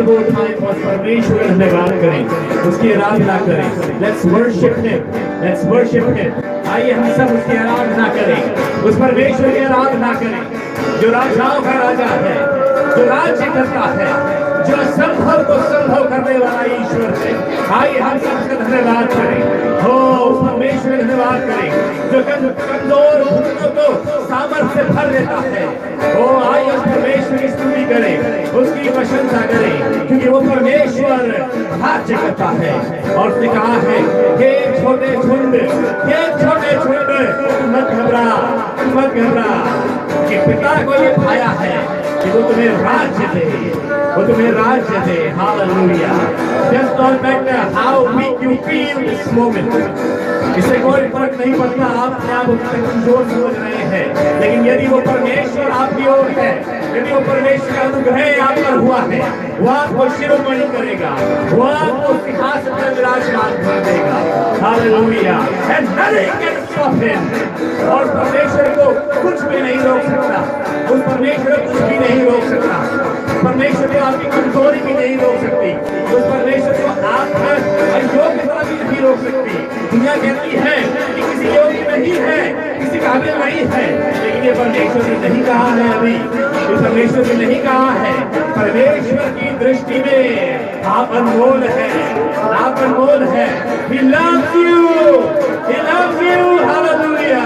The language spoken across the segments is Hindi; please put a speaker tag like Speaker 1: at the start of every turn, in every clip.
Speaker 1: वो उठाएं और परमेश्वर का धन्यवाद करें, उसकी आराधना करें। Let's worship him, let's worship him. आइए हम सब उसकी आराधना करें, उस परमेश्वर की आराधना करें जो राजाओं का राजा है, जो राज्य करता है, जो असंभव को संभव करने वाला ईश्वर है। आइए हम सब उसका धन्यवाद करें। हो उस परमेश्वर का धन्यवाद करें जो कमजोर घुटनों को सामर्थ्य भर देता है। ओ आइए उस परमेश्वर की स्तुति करें, उसकी प्रशंसा करें, क्योंकि वो परमेश्वर राज्य करता है। और उसने कहा है, हे छोटे झुंड, हे छोटे झुंड, मत घबरा, मत घबरा, कि पिता को ये पाया है कि वो तुम्हें राज्य दे, वो तुम्हें राज्य दे। Hallelujah. Just don't matter how weak you feel this moment. इससे कोई फर्क नहीं पड़ता आप क्या कमजोर समझ रहे हैं, लेकिन यदि वो परमेश्वर आपकी ओर है, यदि वो परमेश्वर का अनुग्रह आप पर हुआ है, वो आपको शिरोमणि करेगा, वो आपको सिंहासन पर विराजमान कर देगा। Hallelujah. And nothing can stop him. और परमेश्वर को कुछ भी नहीं रोक सकता, उस परमेश्वर को कुछ भी नहीं रोक सकता, परमेश्वर को आपकी कमजोरी भी नहीं रोक सकती, उस परमेश्वर को आपका अयोग्यता भी नहीं रोक सकती। दुनिया कहती है कि किसी योग्य नहीं है, किसी काबिल नहीं है, लेकिन ये परमेश्वर ने नहीं कहा है, अभी ये परमेश्वर ने नहीं कहा है। परमेश्वर की दृष्टि में आप अनमोल है, आप अनमोल है। He loves you, he loves you. Hallelujah.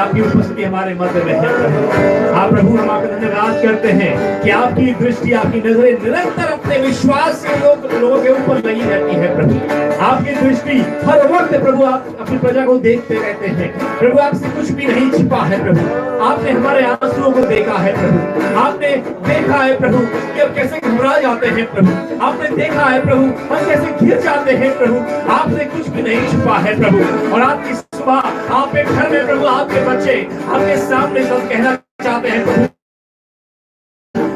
Speaker 1: आपकी उपस्थिति हमारे मध्य में है प्रभु। आप प्रभु हम आपका धन्यवाद करते हैं कि आपकी दृष्टि, आपकी नजरें निरंतर अपने विश्वास के लोगों के ऊपर लगी रहती है प्रभु। आपकी दृष्टि हर वक्त प्रभु आप अपनी प्रजा को देखते रहते हैं प्रभु। आपसे कुछ भी नहीं छिपा है प्रभु। आपने हमारे आंसुओं को देखा है प्रभु। आपने देखा है प्रभु कि हम कैसे घबरा जाते हैं प्रभु। आपने देखा है प्रभु हम कैसे घिर जाते हैं प्रभु। आपसे कुछ भी नहीं छिपा है प्रभु। और आपकी सुबह आपके घर में प्रभु आपके बच्चे आपके सामने सब कहना चाहते हैं प्रभु,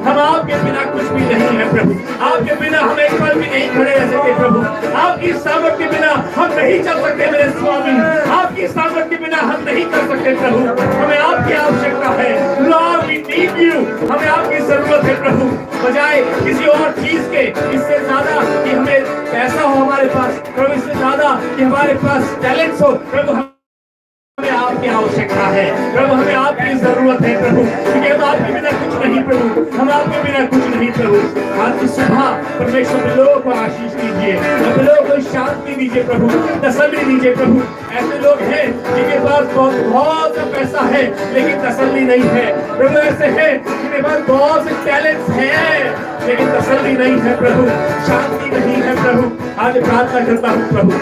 Speaker 1: हम आपके बिना कुछ भी नहीं है प्रभु। आपके बिना हम एक पल भी नहीं खड़े रह सकते प्रभु। आपकी सामर्थ के बिना हम नहीं चल सकते मेरे स्वामी। आपकी सामर्थ के बिना हम नहीं कर सकते प्रभु, हमें आपकी आवश्यकता है। लॉर्ड वी नीड यू, हमें आपकी जरूरत है प्रभु, बजाय किसी और चीज के, इससे ज्यादा कि हमें पैसा हो हमारे पास प्रभु, इससे ज्यादा कि हमारे पास टैलेंट्स हो प्रभु, हमें आपकी आवश्यकता है प्रभु, हमें आपकी जरूरत है प्रभु, क्योंकि हम आपके बिना कुछ नहीं प्रभु, हम आपके बिना कुछ नहीं प्रभु। आज की सुबह परमेश्वर के लोगों को आशीष दीजिए, अपने लोगों को शांति दीजिए प्रभु, तसल्ली दीजिए प्रभु। ऐसे लोग हैं जिनके पास बहुत सा पैसा है लेकिन तसल्ली नहीं है प्रभु, ऐसे हैं जिनके पास बहुत से टैलेंट्स हैं लेकिन तसल्ली नहीं है प्रभु, शांति नहीं है प्रभु। आज प्रार्थना करता हूँ प्रभु,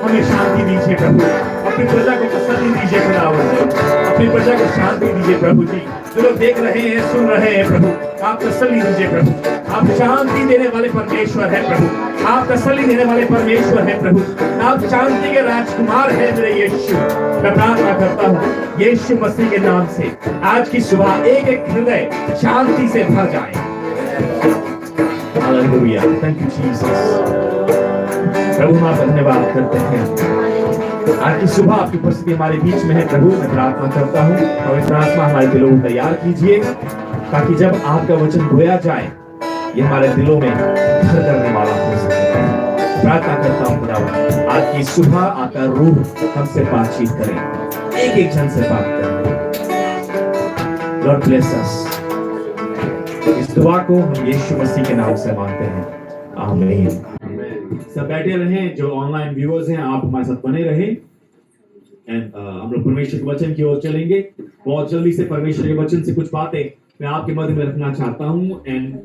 Speaker 1: हमें शांति दीजिए प्रभु, अपनी प्रजा को तसल्ली दीजिए खुदावंद, अपनी प्रजा को शांति दीजिए प्रभु जी। जो लोग देख रहे हैं, सुन रहे हैं प्रभु, आप तसल्ली दीजिए प्रभु, आप शांति देने वाले परमेश्वर हैं प्रभु, आप तसल्ली देने वाले परमेश्वर हैं प्रभु, आप शांति के राजकुमार हैं मेरे यीशु। मैं प्रार्थना करता हूँ यीशु मसीह के नाम से आज की सुबह एक एक हृदय शांति से भर जाए। Hallelujah, thank you Jesus. प्रभु हम आपका धन्यवाद करते हैं, आज की सुबह आपकी उपस्थिति हमारे बीच में है प्रभु। मैं प्रार्थना करता हूँ पवित्र आत्मा हमारे दिलों को तैयार कीजिए, ताकि जब आपका वचन बोया जाए ये हमारे दिलों में घर करने वाला हो सके। प्रार्थना करता हूँ खुदावंद आज की सुबह आपका रूह हमसे बातचीत करें, एक एक जन से बात करें। Lord bless us. इस दुआ को हम यीशु मसीह के नाम से मांगते हैं, आमीन। सब बैठे रहें, जो ऑनलाइन व्यूअर्स हैं आप हमारे साथ बने रहें एंड हम लोग परमेश्वर के वचन की ओर चलेंगे। बहुत जल्दी से परमेश्वर के वचन से कुछ बातें मैं आपके मध्य में रखना चाहता हूं एंड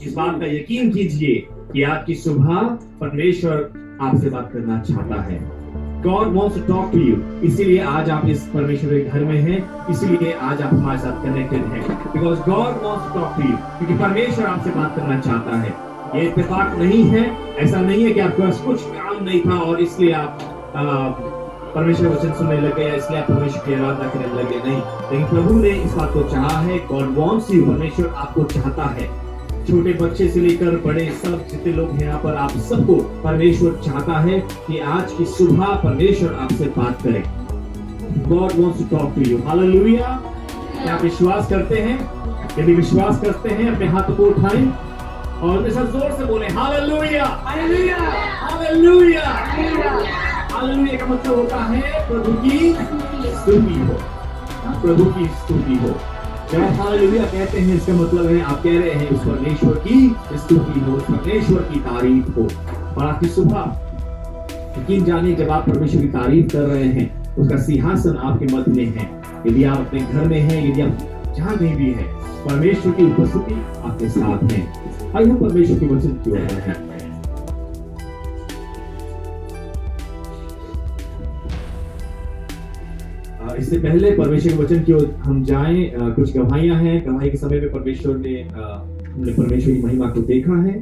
Speaker 1: इस बात का यकीन कीजिए कि आज की सुबह परमेश्वर आपसे बात करना चाहता है। God wants to talk to you, इसीलिए आज आप इस परमेश्वर के घर में हैं, इसीलिए आज आप हमारे साथ कनेक्टेड हैं, because God wants to talk to you, क्योंकि परमेश्वर आपसे बात करना चाहता है। ये इत्तेफाक नहीं है, ऐसा नहीं है कि आपके पास कुछ काम नहीं था और इसलिए आप परमेश्वर वचन सुनने लगे या इसलिए आप परमेश्वर की आराधना करने लगे, नहीं। लेकिन प्रभु ने इस बात को चाहा है, God wants you, परमेश्वर आपको चाहता है। छोटे बच्चे से लेकर बड़े सब जितने लोग हैं यहाँ पर, आप सबको परमेश्वर चाहता है कि आज की सुबह परमेश्वर आपसे बात करे। God wants to talk to you, hallelujah. क्या आप विश्वास करते हैं? यदि विश्वास करते हैं अपने हाथों को उठाएं और मेरे साथ जोर से बोले हालेलुया, हालेलुया, हालेलुया। हालेलुया का मतलब होता है प्रभु की स्तुति हो, प्रभु की स्तुति हो। जब आप हालेलुया कहते हैं इसका मतलब है आप कह रहे हैं उस परमेश्वर की स्तुति हो, उस परमेश्वर की तारीफ हो। और आपकी सुबह यकीन जानिए जब आप परमेश्वर की तारीफ कर रहे हैं उसका सिंहासन आपके मध्य में है। यदि आप अपने घर में हैं, यदि आप जहां कहीं भी हैं, परमेश्वर की उपस्थिति आपके साथ है। आइए हम परमेश्वर के वचन की ओर बढ़ें। इससे पहले परमेश्वर के वचन की ओर हम जाएं, कुछ गवाहियां हैं। गवाही के समय में हमने परमेश्वर की महिमा को देखा है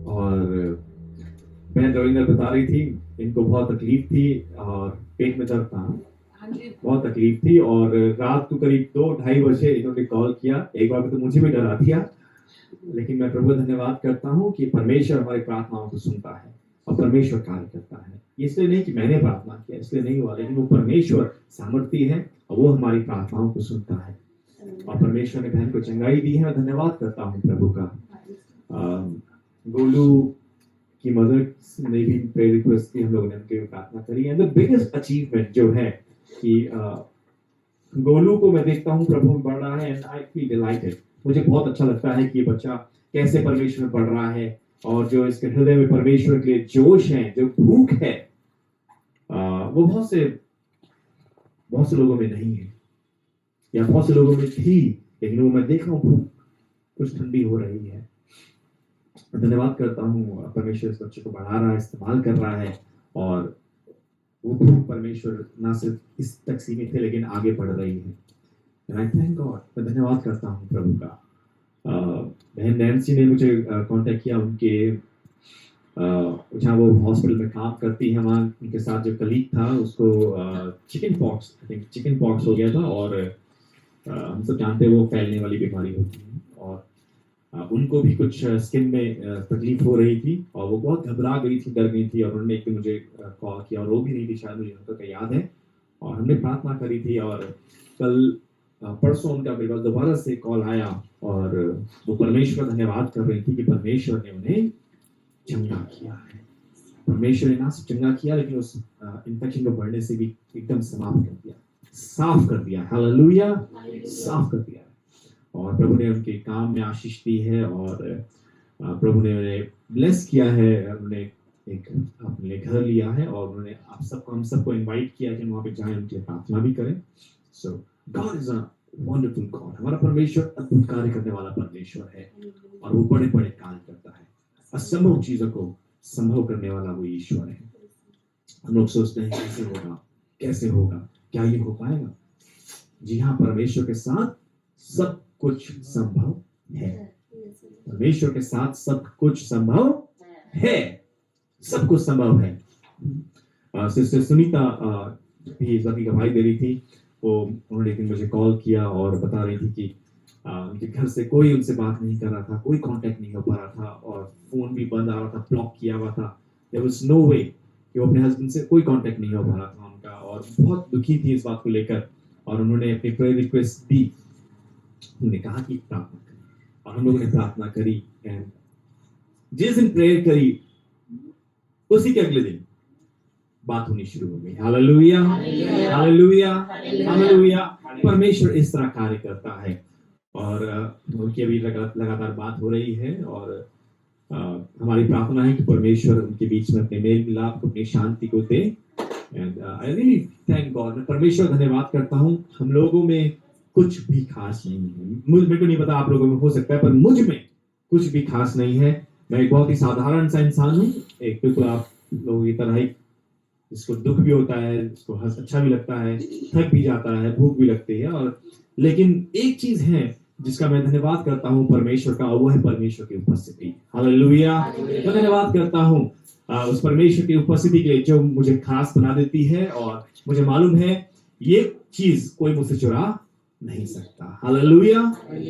Speaker 1: और बहन रविंद्र बता रही थी इनको बहुत तकलीफ थी और पेट में दर्द था, बहुत तकलीफ थी और रात को करीब 2-2:30 बजे इन्होंने कॉल किया। एक बार तो मुझे भी डरा दिया, लेकिन मैं प्रभु धन्यवाद करता हूँ कि परमेश्वर हमारी प्रार्थनाओं को सुनता है और परमेश्वर कार्य करता है। इसलिए नहीं कि मैंने प्रार्थना किया, इसलिए नहीं हुआ, लेकिन वो परमेश्वर सामर्थी है और वो हमारी प्रार्थनाओं को सुनता है। और परमेश्वर ने बहन को चंगाई दी है, मैं धन्यवाद करता हूँ प्रभु का। गोलू की मदर ने भी प्रेयर रिक्वेस्ट की, हम लोगों ने उनके लिए प्रार्थना करी। एंड द बिगेस्ट अचीवमेंट जो है कि गोलू को मैं देखता हूँ प्रभु में बढ़ रहा है एंड आई फील डिलाइटेड। मुझे बहुत अच्छा लगता है कि ये बच्चा कैसे परमेश्वर में बढ़ रहा है और जो इसके हृदय में परमेश्वर के लिए जोश है, जो भूख है, वो बहुत से लोगों में नहीं है या बहुत से लोगों में थी, लेकिन वो मैं देख रहा हूँ भूख कुछ ठंडी हो रही है। धन्यवाद करता हूँ परमेश्वर इस बच्चे को बढ़ा रहा है, इस्तेमाल कर रहा है और वो भूख परमेश्वर ना सिर्फ इस तक सीमित है लेकिन आगे बढ़ रही है। आई थैंक गॉड, मैं धन्यवाद करता हूँ प्रभु का। बहन नैन्सी ने मुझे कांटेक्ट किया, उनके जहाँ वो हॉस्पिटल में काम करती है, वहाँ उनके साथ जो कलीग था उसको चिकन पॉक्स हो गया था और हम सब जानते हैं वो फैलने वाली बीमारी होती है और
Speaker 2: उनको भी कुछ स्किन में तकलीफ हो रही थी और वो बहुत घबरा गई थी, डर गई थी और उन्होंने एक दिन मुझे कॉल किया और रो भी नहीं थी, शायद मुझे उनका याद है, और हमने प्रार्थना करी थी। और कल परसों उनका मेरे पास दोबारा से कॉल आया और वो परमेश्वर धन्यवाद कर रही थी कि परमेश्वर ने उन्हें चंगा किया है। परमेश्वर ने ना सिर्फ चंगा किया लेकिन उस इन्फेक्शन को बढ़ने से भी एकदम समाप्त कर दिया, साफ कर दिया। हालेलुया, साफ कर दिया। और प्रभु ने उनके काम में आशीष दी है और प्रभु ने उन्हें ब्लेस किया है, उन्होंने एक अपने लिए घर लिया है और उन्होंने आप सबको, हम सबको इनवाइट किया कि वहाँ पे जाएं, उनकी प्रार्थना भी करें। So God is a wonderful God. हमारा परमेश्वर अद्भुत कार्य करने वाला परमेश्वर है और वो बड़े बड़े कार्य करता है। असंभव चीजों को संभव करने वाला वो ईश्वर है। हम लोग सोचते हैं कैसे होगा, कैसे होगा, क्या ये हो पाएगा? जी हाँ, परमेश्वर के साथ सब कुछ संभव है। परमेश्वर के साथ सब कुछ संभव है, सब कुछ संभव है। सिस्टर सुनीता भी इस बात की गवाही दे रही थी। वो उन्होंने एक दिन मुझे कॉल किया और बता रही थी कि उनके घर से कोई उनसे बात नहीं कर रहा था, कोई कांटेक्ट नहीं हो पा रहा था और फोन भी बंद आ रहा था, ब्लॉक किया हुआ था। देयर वाज नो वे कि वो अपने हस्बैंड से कोई कांटेक्ट नहीं हो पा रहा था उनका, और बहुत दुखी थी इस बात को लेकर। और उन्होंने अपनी प्रेयर रिक्वेस्ट दी, उन्होंने कहा कि प्रार्थना करें और हम लोगों ने प्रार्थना करी। एंड जिस दिन प्रेयर करी उसी के अगले दिन बात होनी शुरू हो गई। Hallelujah, hallelujah, hallelujah. परमेश्वर इस तरह कार्य करता है और उनकी अभी लगातार बात हो रही है और हमारी प्रार्थना है कि परमेश्वर उनके बीच में अपने मेल मिलाप को, अपनी शांति को दे। And I really thank God. मैं परमेश्वर धन्यवाद करता हूँ। हम लोगों में कुछ भी खास नहीं है, मेरे को नहीं पता आप लोगों में हो सकता है, पर मुझ में कुछ भी खास नहीं है। मैं एक बहुत ही साधारण सा इंसान हूँ, एक बिल्कुल आप लोगों की तरह ही, जिसको दुख भी होता है, जिसको अच्छा भी लगता है, थक भी जाता है, भूख भी लगती है। और लेकिन एक चीज है जिसका मैं धन्यवाद करता हूँ परमेश्वर का, वो है परमेश्वर की उपस्थिति। हालेलुया। मैं धन्यवाद करता हूँ उस परमेश्वर की उपस्थिति के लिए जो मुझे खास बना देती है और मुझे मालूम है ये चीज कोई मुझसे चुरा नहीं सकता। Hallelujah,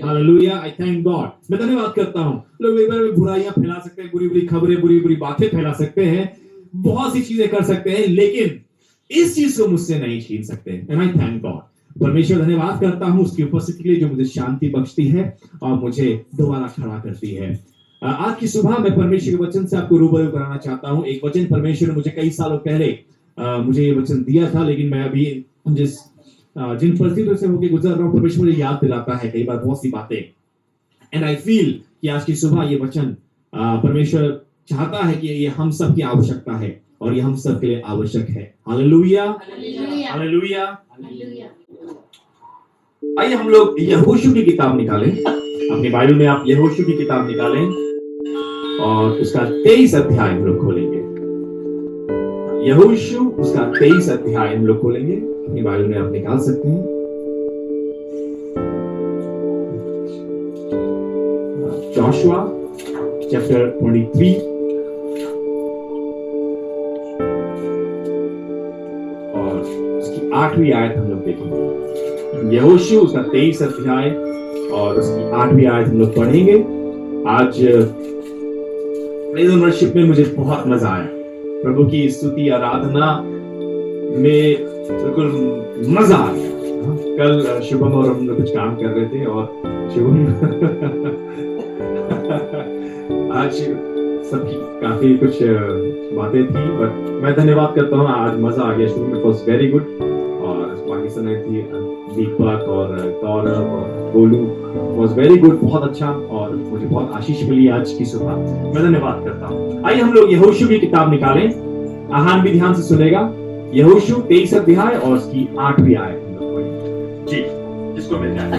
Speaker 2: hallelujah. आई थैंक गॉड। मैं धन्यवाद करता हूँ। लोग एक बार बुराइयां फैला सकते हैं, बुरी बुरी खबरें, बुरी बुरी बातें फैला सकते हैं, बहुत सी चीजें कर सकते हैं, लेकिन इस चीज को मुझसे नहीं छीन सकते। And I thank God. परमेश्वर धन्यवाद करता हूँ उसकी उपस्थिति के लिए जो मुझे शांति बख्शती है और मुझे दोबारा खड़ा करती है। आज की सुबह मैं परमेश्वर के वचन से आपको रूबरू कराना चाहता हूँ। एक वचन परमेश्वर ने मुझे कई सालों पहले मुझे ये वचन दिया था, लेकिन मैं अभी जिन परिस्थितियों से होकर गुजर रहा हूँ, परमेश्वर मुझे याद दिलाता है कई बार बहुत सी बातें। एंड आई फील कि आज की सुबह ये वचन परमेश्वर चाहता है कि ये हम सब की आवश्यकता है और ये हम सब के लिए आवश्यक है। Hallelujah, hallelujah. आइए हम लोग यहोशू की किताब निकालें। अपनी बाइबल में आप यहोशू की किताब निकालें और उसका 23 अध्याय हम लोग खोलेंगे। यहोशू उसका 23 अध्याय हम लोग खोलेंगे। अपनी बाइबल में आप निकाल सकते हैं। जोशुआ चैप्टर 23 और उसकी 8वीं आयत हम लोग देखेंगे। यहोशू उसका 23 अध्याय और उसकी 8वीं आयत हम लोग पढ़ेंगे। आज प्रेज़ एंड वर्शिप में मुझे बहुत मजा आया। प्रभु की स्तुति आराधना में बिल्कुल मजा आ गया। कल शुभम और हम लोग कुछ काम कर रहे थे और शुभम आज सबकी काफी कुछ बातें थी, बट मैं धन्यवाद करता हूँ, आज मजा आ गया। शुरू में वॉज वेरी गुड और बाकी समय थी दीपक और गौरव और गोलू, वॉज वेरी गुड, बहुत अच्छा और मुझे बहुत आशीष मिली आज की सुबह। मैं धन्यवाद करता हूँ। आइए हम लोग यहोशू की किताब निकालें। आहान भी ध्यान से सुनेगा। यहोशू 23 अध्याय और उसकी 8वीं आयत जी, जिसको मिल जाए।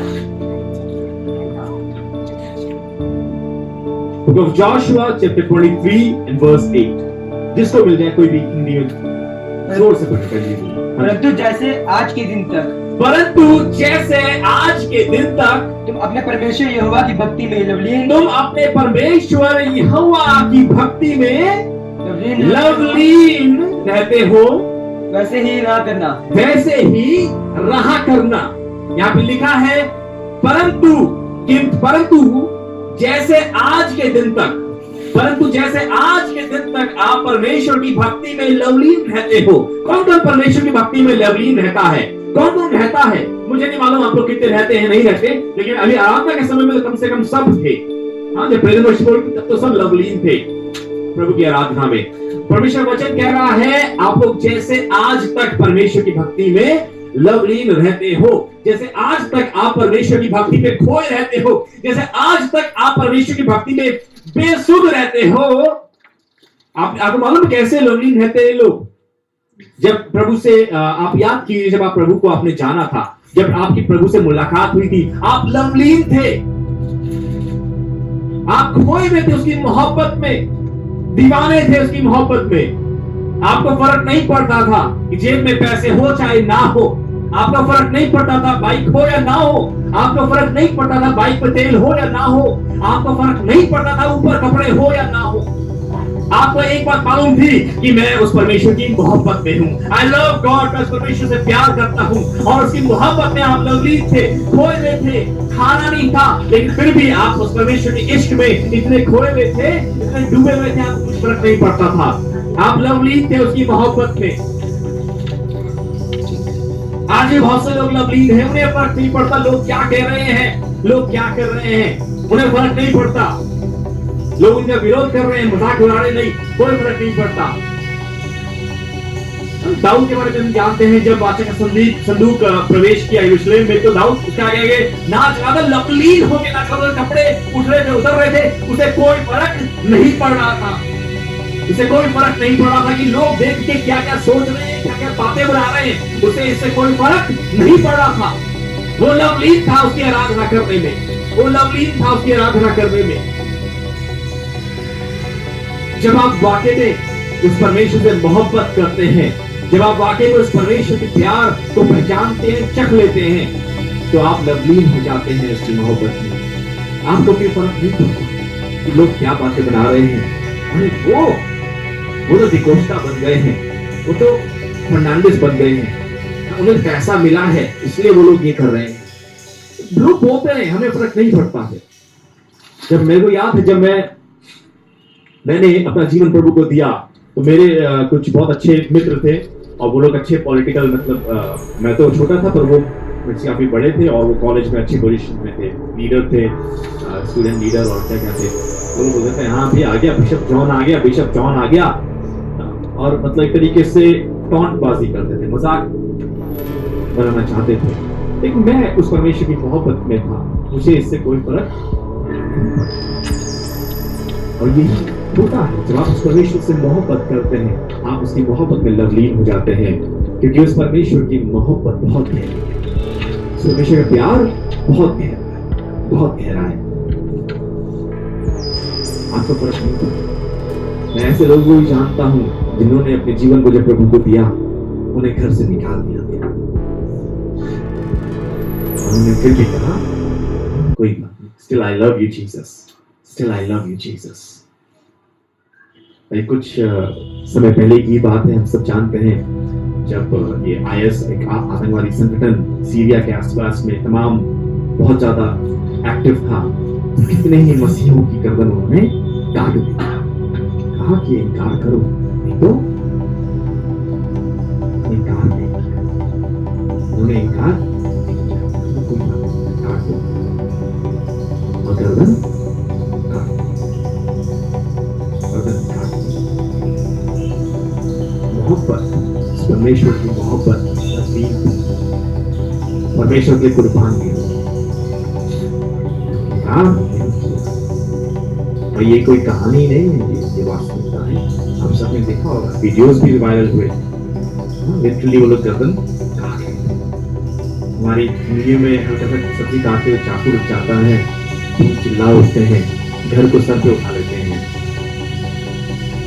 Speaker 2: Book of Joshua chapter 23 and verse 8, जिसको मिल जाए कोई भी हिंदी में जोर से पढ़ कर लीजिए।
Speaker 3: परंतु जैसे आज के दिन तक तुम अपने परमेश्वर यहोवा की भक्ति में
Speaker 2: लवलीन रहते हो,
Speaker 3: वैसे ही रहा करना।
Speaker 2: यहाँ पे लिखा है परंतु जैसे आज के दिन तक, परंतु जैसे आज के दिन तक आप परमेश्वर की भक्ति में लवलीन रहते हो। कौन कौन परमेश्वर की भक्ति में लवलीन रहता है? कौन कौन रहता है? मुझे नहीं मालूम आप लोग कितने रहते हैं, नहीं रहते, लेकिन अभी आराधना के समय में तो कम से कम सब थे। हाँ, जब प्रेजेंट वर्शिप तब तो सब लवलीन थे प्रभु की आराधना में। परमेश्वर वचन कह रहा है आप लोग जैसे आज तक परमेश्वर की भक्ति में लवलीन रहते हो, जैसे आज तक आप परमेश्वर की भक्ति में खोए रहते हो, जैसे आज तक आप परमेश्वर की भक्ति में बेसुध रहते हो। आपको मालूम कैसे लवलीन रहते हैं लोग? जब प्रभु से आप याद कीजिए, जब आप प्रभु को आपने जाना था, जब आपकी प्रभु से मुलाकात हुई थी, आप लवलीन थे, आप खोए हुए थे उसकी मोहब्बत में, दीवाने थे उसकी मोहब्बत में। आपको फर्क नहीं पड़ता था कि जेब में पैसे हो चाहे ना हो, आपको फर्क नहीं पड़ता था बाइक हो या ना हो, आपको फर्क नहीं पड़ता था बाइक पर तेल हो या ना हो, आपको फर्क नहीं पड़ता था ऊपर कपड़े हो या ना हो। आपको एक बात मालूम थी कि मैं उस परमेश्वर की मोहब्बत में हूँ। आई लव गॉड, मैं उस परमेश्वर से प्यार करता हूँ, और उसकी मोहब्बत में आप लवलीन थे, खोए हुए थे, खाना नहीं था, लेकिन फिर भी आप उस परमेश्वर के इश्क में इतने खोए हुए थे, इतने डूबे हुए थे, आपको कुछ फर्क नहीं पड़ता था। आप लवलीन थे उसकी मोहब्बत में। आज भी बहुत से लोग लवलीन हैं, उन्हें फर्क नहीं पड़ता लोग क्या कह रहे हैं, लोग क्या कर रहे हैं, उन्हें फर्क नहीं पड़ता। लोग उनका विरोध कर रहे हैं, मजाक उड़ा रहे, नहीं, कोई फर्क नहीं पड़ता। दाऊद के बारे में हम जानते हैं, जब बादशाह का संदूक प्रवेश किया यरूशलेम में, तो दाऊद उसके आगे नाच रहा था, लवलीन होकर नाच रहा था, कपड़े उठ रहे थे, उतर रहे थे, उसे कोई फर्क नहीं पड़ रहा था, उसे कोई फर्क नहीं पड़ रहा था कि लोग देख के क्या क्या सोच रहे हैं, क्या क्या बातें बना रहे हैं, उसे इससे कोई फर्क नहीं पड़ रहा था। वो लवलीन था उसकी आराधना करने में, वो लवलीन था उसकी आराधना करने में। जब आप वाकई में उस परमेश्वर से मोहब्बत करते हैं, जब आप वाकई में उस परमेश्वर के प्यार को पहचानते हैं, चख लेते हैं, तो आप लवलीन हो जाते हैं उसकी मोहब्बत में। आपको कोई फर्क नहीं पड़ता कि लोग क्या बातें बना रहे हैं। अरे वो तो डिकोस्टा बन गए हैं, वो तो फर्नांडिस बन गए हैं, उन्हें पैसा मिला है इसलिए वो लोग ये कर रहे हैं। लोग बोलते हैं, हमें फर्क नहीं पड़ता है। जब मेरे को याद है, जब मैंने अपना जीवन प्रभु को दिया, तो मेरे कुछ बहुत अच्छे मित्र थे, और वो लोग अच्छे पॉलिटिकल, मतलब मैं तो छोटा था पर वो मुझसे काफी बड़े थे, और वो कॉलेज में अच्छी पोजीशन में थे, लीडर थे, स्टूडेंट लीडर और क्या क्या थे। वो लोग बोलते थे हाँ भी आ गया बिशप जॉन, आ गया बिशप जॉन, आ गया, और मतलब एक तरीके से टॉन्टबाजी करते थे, मजाक बनाना चाहते थे। लेकिन मैं उस परमेश्वर की मोहब्बत में था, मुझे इससे कोई फर्क। और यही होता है जब आप उस परमेश्वर से मोहब्बत करते हैं, आप उसकी मोहब्बत में लवलीन हो जाते हैं, क्योंकि उस परमेश्वर की मोहब्बत बहुत गहरी है, उस परमेश्वर का प्यार बहुत गहरा है, बहुत गहरा है। आपको फर्क नहीं पड़ता। मैं ऐसे लोगों को जानता हूं जिन्होंने अपने जीवन को जब प्रभु को दिया, उन्हें घर से निकाल दिया गया, उन्होंने फिर भी कहा कोई बात नहीं, still I love you Jesus, still I love you Jesus. कुछ समय पहले की बात है, हम सब जानते हैं, जब ये आईएस एक आतंकवादी संगठन सीरिया के आसपास में तमाम बहुत ज्यादा एक्टिव था, तो कितने ही मसीहों की गर्दन उन्होंने काट दी, कहा कि इनकार करो, नहीं तो इनकार नहीं किया, उन्होंने इनकार काट दो और गर्दन मोहब्बत, परमेश्वर की मोहब्बत, परमेश्वर के कुर्बान की। और ये कोई कहानी नहीं है, ये वास्तविकता है। आप सबने देखा होगा, वीडियोस भी वायरल हुए, लिटरली वो लोग गर्दन काट रहे थे। हमारी वीडियो में हल्का सा सब्जी काटते हुए चाकू रुक जाता है, चिल्ला उठते हैं, घर को सर पे उठा लेते हैं,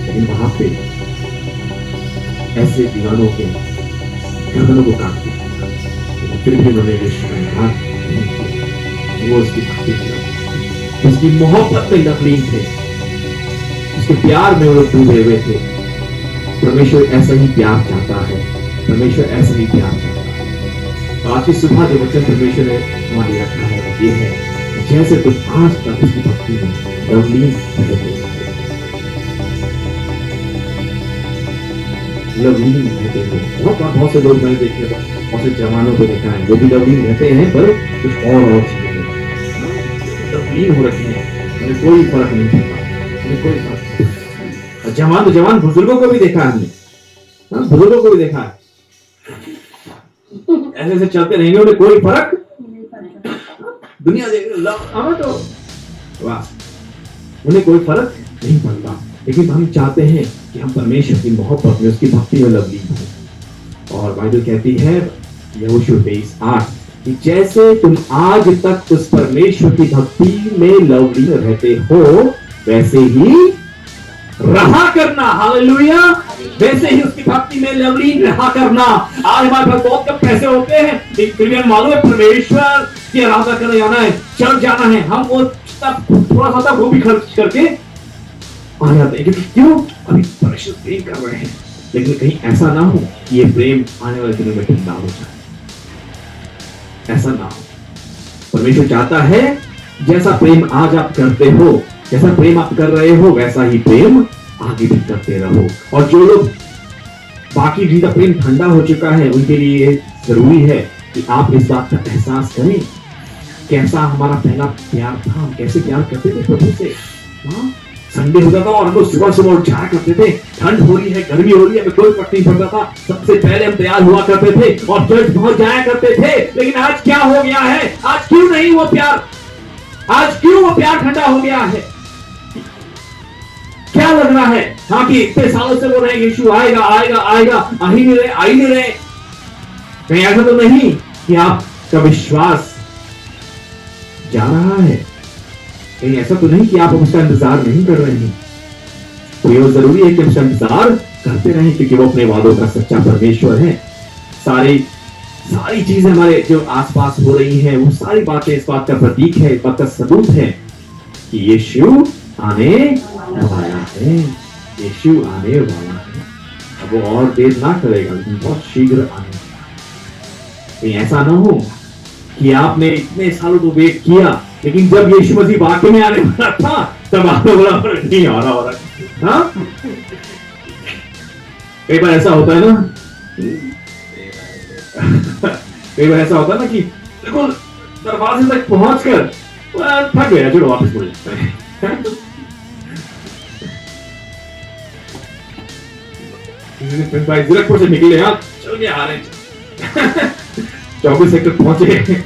Speaker 2: लेकिन वहां पे ऐसे दीवानों के गर्दनों को काट दिया, फिर भी उन्होंने वो उसकी भक्ति किया, उसकी मोहब्बत में लवलीन थे, उसके प्यार में वो लोग डूबे हुए थे। परमेश्वर ऐसा ही प्यार चाहता है, परमेश्वर ऐसा ही प्यार चाहता है। तो आज की सुबह जो वचन परमेश्वर ने हमारे रखा है वो ये है, जैसे तुम आज तक उसकी भक्ति में लवलीन रहते हो, लवलीन रहते हो। बहुत से लोग मैंने देखे, बहुत से जवानों को देखा है, वो भी लवलीन रहते हैं पर कुछ और चीजें लवलीन हो रखे हैं, उन्हें कोई फर्क नहीं पड़ता, उन्हें कोई फर्क नहीं पड़ता। जवान तो जवान बुजुर्गों को भी देखा है हमने, बुजुर्गों को भी देखा है, ऐसे ऐसे चलते रहेंगे, उन्हें कोई फर्क दुनिया देख तो वाह, उन्हें कोई फर्क नहीं पड़ता। लेकिन हम चाहते हैं कि हम परमेश्वर की मोहब्बत में, उसकी भक्ति में लवलीन हो। और बाइबल कहती है यहोशू 23:8 कि जैसे तुम आज तक उस परमेश्वर की भक्ति में लवलीन रहते हो, वैसे ही रहा करना। हालेलुया, वैसे ही उसकी भक्ति में लवलीन रहा करना। आज हमारे पास बहुत कम पैसे होते हैं, लेकिन मालूम है परमेश्वर की आराधना करने जाना है, चर्च जाना है, हम वो थोड़ा सा वो भी खर्च करके आ जाते हैं। क्यों? अभी परमेश्वर प्रेम कर रहे हैं। लेकिन कहीं ऐसा ना हो कि ये प्रेम आने वाले दिनों में ठंडा हो जाए, ऐसा ना हो। परमेश्वर चाहता है जैसा प्रेम आज आप करते हो, जैसा प्रेम आप कर रहे हो, वैसा ही प्रेम आगे भी करते रहो। और जो लोग बाकी जिनका प्रेम ठंडा हो चुका है, उनके लिए जरूरी है कि आप इस बात का एहसास करें कैसा हमारा पहला प्यार था, हम कैसे प्यार करते थे प्रभु से। संडे होता था और हम लोग सुबह सुबह उठ जाया करते थे, ठंड हो रही है, गर्मी हो रही है, हमें कोई फर्क नहीं पड़ता था, सबसे पहले हम तैयार हुआ करते थे और चर्च पहुंच जाया करते थे। लेकिन आज क्या हो गया है? आज क्यों नहीं वो प्यार, आज क्यों वो प्यार ठंडा हो गया है? क्या लग रहा है? हाँ कि इतने सालों से बोल रहे हैं यीशु आएगा आएगा आएगा, आ ही नहीं रहे। कहीं ऐसा तो नहीं कि आपका विश्वास जा रहा है? कहीं ऐसा तो नहीं कि आप उसका इंतजार नहीं कर रहे हैं? तो ये जरूरी है कि उसका इंतजार करते रहें, क्योंकि वो अपने वादों का सच्चा परमेश्वर है। सारी चीजें हमारे जो आसपास हो रही हैं, वो सारी बातें इस बात का प्रतीक है, इस बात का सबूत है कि यीशु आने वाला है, यीशु आने वाला है। अब वो और देर ना करेगा, लेकिन बहुत शीघ्र आने। कहीं ऐसा ना हो कि आपने इतने सालों तो वेट किया, लेकिन जब यीशु मसीह वाकई में आने वाला था, तब आपने बोला नहीं आ रहा हो रहा। हाँ, कई बार ऐसा होता है ना, कई बार ऐसा होता है ना कि बिल्कुल दरवाजे तक पहुंचकर थक गया, चलो वापस मुड़ जाते हैं। भाई जीरकपुर से निकले, हाँ चल के आ रहे हैं, 24 सेक्टर पहुंचे,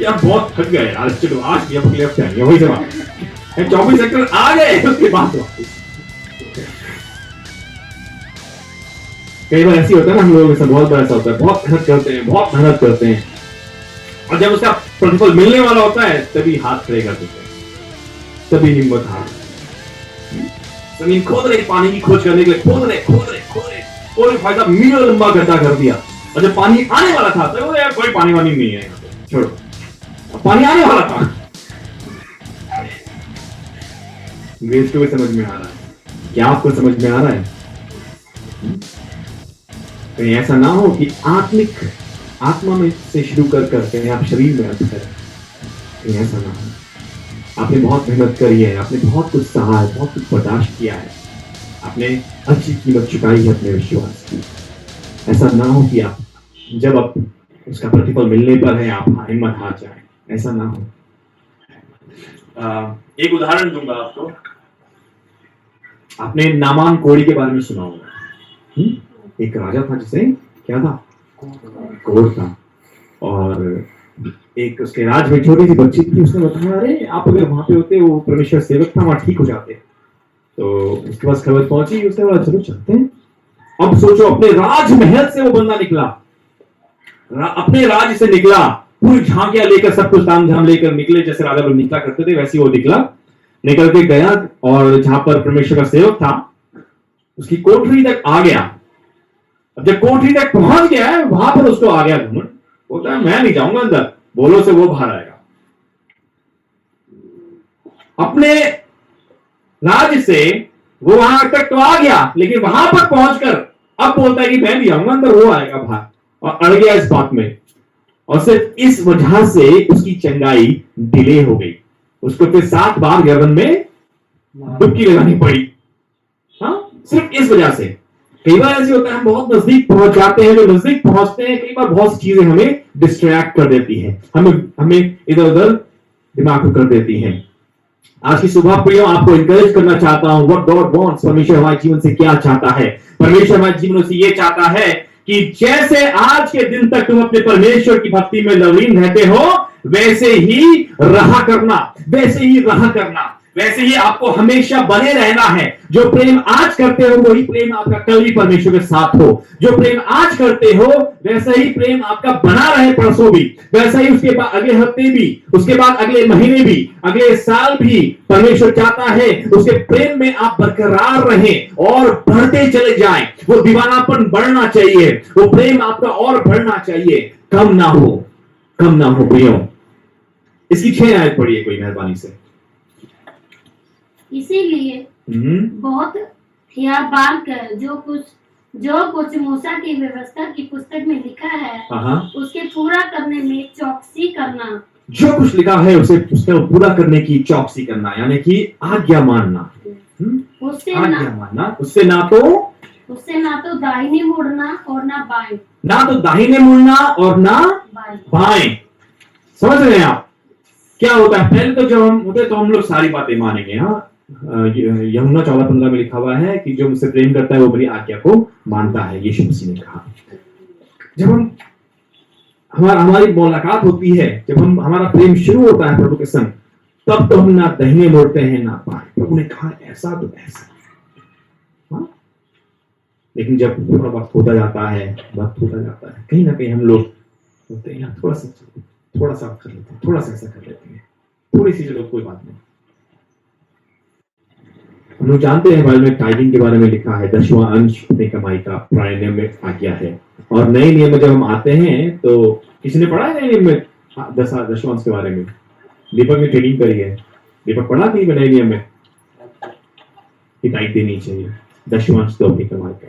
Speaker 2: यार बहुत थक गए यार, चलो आज भी हम लेफ्ट जाएंगे, वही से 24 सेक्टर आ गए, उसके बाद कई बार ऐसी होता है ना, हम लोगों के साथ बहुत बार ऐसा होता है, बहुत मेहनत करते हैं और जब उसका प्रतिफल मिलने वाला होता है तभी हाथ खड़े कर देते हैं, तभी हिम्मत हार, जमीन खोद रहे पानी की खोज करने के लिए, खोद रहे कोई फायदा, मीलों लंबा गड्ढा कर दिया, और जब पानी आने वाला था तो यार कोई पानी वानी नहीं है, छोड़ो, पानी आने वाला था। वेस्ट को समझ में आ रहा है क्या? आपको समझ में आ रहा है? कहीं ऐसा ना हो कि आत्मा में से शुरू करते हैं आप शरीर में अंत करें, कहीं ऐसा ना हो। आपने बहुत मेहनत करी है, आपने बहुत कुछ सहा है, बहुत कुछ बर्दाश्त किया है, आपने अच्छी कीमत चुकाई है अपने विश्वास की। ऐसा ना हो कि आप जब आप उसका प्रतिफल मिलने पर है आप हिम्मत हार जाए, ऐसा ना हो। एक उदाहरण दूंगा आपको, आपने नामान कोढ़ी के बारे में सुना होगा। एक राजा था जिसे क्या था, कोढ़ था, और एक उसके राज में छोटी सी बच्ची थी, उसने बताया अरे आप अगर वहां पे होते, वो परमेश्वर सेवक था, वहां ठीक हो जाते। तो उसके पास खबर पहुंची, उसने बोला चलो चलते हैं। अब सोचो अपने राजमहल से वो बंदा निकला, अपने राज से निकला, पूरी झांकियां लेकर, सब कुछ तामझाम लेकर निकले, जैसे राजा लोग निकला करते थे वैसे वो निकल के गया, और जहां पर परमेश्वर का सेवक था उसकी कोठरी तक आ गया। अब जब कोठरी तक पहुंच गया है, वहां पर उसको आ गया घमंड, बोलता है मैं नहीं जाऊंगा अंदर, बोलो से वो बाहर आएगा। अपने राज से वो वहां तक तो आ गया, लेकिन वहां पर पहुंचकर अब बोलता है कि मैं नहीं जाऊंगा अंदर, वो आएगा बाहर, और अड़ गया इस बात में, और सिर्फ इस वजह से उसकी चंगाई डिले हो गई। उसको फिर 7 बार गर्दन में डुबकी लगानी पड़ी। हाँ, सिर्फ इस वजह से। कई बार ऐसे होता है हम बहुत नजदीक पहुंच जाते हैं, जो नजदीक पहुंचते हैं कई बार बहुत सी चीजें हमें डिस्ट्रैक्ट कर देती है, हमें इधर उधर दिमाग को कर देती हैं। आज की सुबह प्रियो आपको इंकरेज करना चाहता हूं, व्हाट गॉड वांट्स, परमेश्वर हमारे जीवन से क्या चाहता है। परमेश्वर हमारे जीवन से ये चाहता है कि जैसे आज के दिन तक तुम अपने परमेश्वर की भक्ति में लवीन रहते हो, वैसे ही रहा करना, वैसे ही रहा करना, वैसे ही आपको हमेशा बने रहना है। जो प्रेम आज करते हो वही प्रेम आपका कल भी परमेश्वर के साथ हो। जो प्रेम आज करते हो वैसा ही प्रेम आपका बना रहे परसों भी, वैसा ही उसके बाद अगले हफ्ते भी, उसके बाद अगले महीने भी, अगले साल भी परमेश्वर चाहता है उसके प्रेम में आप बरकरार रहें और बढ़ते चले जाएं। वो दीवानापन बढ़ना चाहिए, वो प्रेम आपका और बढ़ना चाहिए, कम ना हो, कम ना हो प्रियो। इसकी 6 आयत पढ़िए कोई मेहरबानी से।
Speaker 4: इसीलिए बहुत हियाबान कर जो कुछ मूसा की व्यवस्था की पुस्तक में लिखा है उसके पूरा करने में चौकसी करना।
Speaker 2: जो कुछ लिखा है उसे उसका पूरा करने की चौकसी करना, यानी कि आज्ञा मानना। आज्ञा मानना, उससे ना तो
Speaker 4: दाहिने मुड़ना और ना बाएं,
Speaker 2: ना तो दाहिने मुड़ना और ना बाएं। समझ रहे हैं आप क्या होता है? पहले तो जब हम होते तो हम लोग सारी बातें मानेंगे। हाँ, यूहन्ना 14:15 में लिखा हुआ है कि जो मुझसे प्रेम करता है वो मेरी आज्ञा को मानता है, यीशु मसीह ने कहा। जब हमारी मुलाकात होती है, जब हमारा प्रेम शुरू होता है प्रभु के संग, तब तो हम ना दाहिने मुड़ते हैं ना बाएं। प्रभु ने कहा ऐसा तो ऐसा। हाँ? लेकिन जब थोड़ा वक्त होता जाता है, कहीं ना कहीं हम लोग होते हैं थोड़ा सा कर लेते हैं, थोड़ा सा ऐसा कर लेते हैं, थोड़ी सी चलो कोई बात नहीं। हम लोग जानते हैं बाइबल में टाइडिंग के बारे में लिखा है 10वां अंश अपनी कमाई का पुराने नियम में आज्ञा है। और नए नियम में जब हम आते हैं तो किसी ने पढ़ा है नए नियम में 10वां अंश के बारे में? दीपक ने ट्रेनिंग करी है। दीपक पढ़ा थी नए नियम में कि टाइड देनी चाहिए 10वां अंश तो अपनी कमाई का।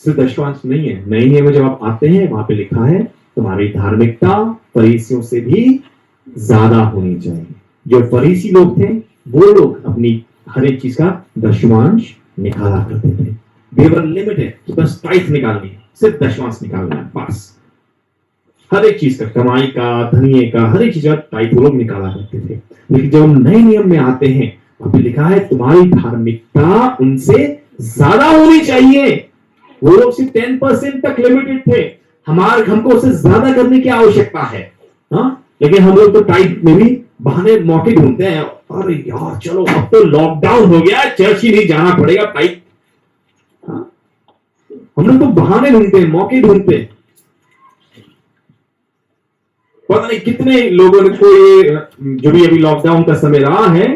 Speaker 2: सिर्फ 10वां अंश नहीं है, नए नियम में जब आप आते हैं वहां पे लिखा है तुम्हारी धार्मिकता फरीसियों से भी ज्यादा होनी चाहिए। जो फरीसी लोग थे वो लोग अपनी हर एक चीज का 10वां निकाला करते थे। दे वर लिमिटेड, तो बस टाइथ निकालनी है, सिर्फ 10वां निकालना है बस। हर एक चीज का, कमाई का, धनिये का, हर एक चीज का टाइथ वो लोग निकाला करते थे। लेकिन जब हम नए नियम में आते हैं वहां पे लिखा है तुम्हारी धार्मिकता उनसे ज्यादा होनी चाहिए। वो लोग सिर्फ 10% तक लिमिटेड थे, हमको उससे ज्यादा करने की आवश्यकता है। हाँ, लेकिन हम लोग तो टाइट में भी बहाने मौके ढूंढते हैं। अरे यार चलो अब तो लॉकडाउन हो गया, चर्च ही नहीं जाना पड़ेगा टाइट। हाँ? हम लोग तो बहाने ढूंढते हैं, मौके ढूंढते हैं। पता नहीं कितने लोगों को ये जो भी अभी लॉकडाउन का समय रहा है,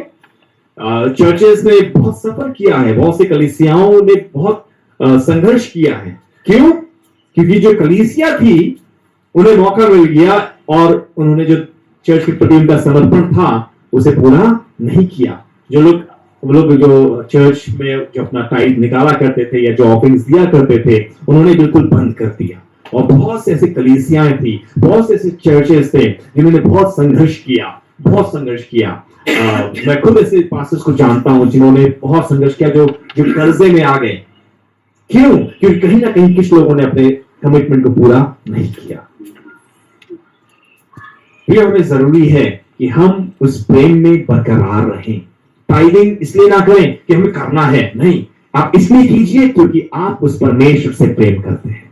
Speaker 2: चर्चेस ने बहुत सफर किया है, बहुत से कलीसियाओं ने बहुत संघर्ष किया है। क्यों? क्योंकि जो कलीसिया थी उन्हें मौका मिल गया और उन्होंने जो चर्च के प्रति उनका समर्पण था उसे पूरा नहीं किया। वो लोग जो चर्च में जो अपना टाइट निकाला करते थे या जो ऑफरिंग्स दिया करते थे उन्होंने बिल्कुल बंद कर दिया। और बहुत से ऐसे कलीसियाएं थी, बहुत से ऐसे चर्चेस थे जिन्होंने बहुत संघर्ष किया। मैं खुद ऐसे पास्टर्स को जानता हूं जिन्होंने बहुत संघर्ष किया, जो कर्जे में आ गए। क्यों? क्योंकि कहीं ना कहीं कुछ लोगों ने अपने कमिटमेंट को पूरा नहीं किया। ये हमें जरूरी है कि हम उस प्रेम में बरकरार रहें। टाइडिंग इसलिए ना करें कि हमें करना है, नहीं, आप इसलिए कीजिए क्योंकि आप उस परमेश्वर से प्रेम करते हैं।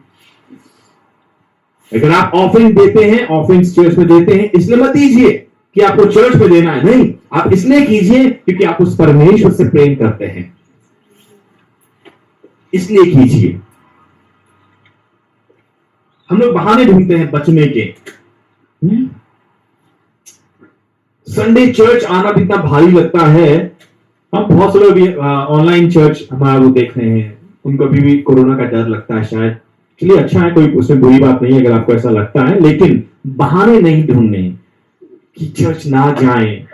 Speaker 2: अगर आप ऑफरिंग देते हैं, ऑफरिंग चर्च में देते हैं, इसलिए मत दीजिए कि आपको चर्च में देना है, नहीं, आप इसलिए कीजिए क्योंकि आप उस परमेश्वर से प्रेम करते हैं, इसलिए कीजिए। हम लोग बहाने ढूंढते हैं बचने के। संडे चर्च आना भी इतना भारी लगता है। हम बहुत से लोग ऑनलाइन चर्च हमारा वो देख रहे हैं, उनको अभी भी कोरोना का डर लगता है शायद। चलिए अच्छा है, कोई उसमें बुरी बात नहीं है अगर आपको ऐसा लगता है, लेकिन बहाने नहीं ढूंढने कि चर्च ना जाएं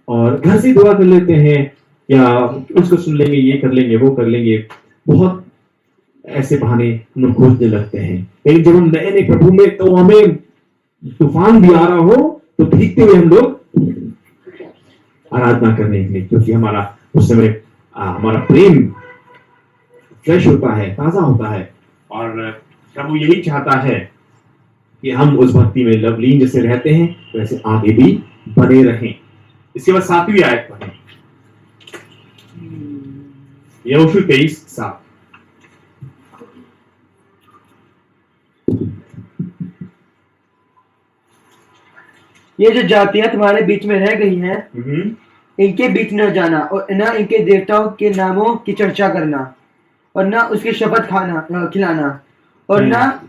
Speaker 2: और घर से दुआ कर लेते हैं या उसको सुन लेंगे, ये कर लेंगे, वो कर लेंगे। बहुत ऐसे बहाने हम लोग खोजने लगते हैं। लेकिन जब हम नए नए प्रभु में, तो हमें तूफान भी आ रहा हो तो भीगते हुए हम लोग आराधना करने के लिए, क्योंकि हमारा उस समय हमारा प्रेम फ्रेश होता है, ताजा होता है। और प्रभु यही चाहता है कि हम उस भक्ति में लवलीन जैसे रहते हैं वैसे आगे भी बने रहें। इसके बाद 7वीं आयत पढ़ें, यहोशू 23:7।
Speaker 3: ये जो जातियां तुम्हारे बीच में रह गई हैं, इनके बीच न जाना और न इनके देवताओं के नामों की चर्चा करना और न उसके शपथ खिलाना और न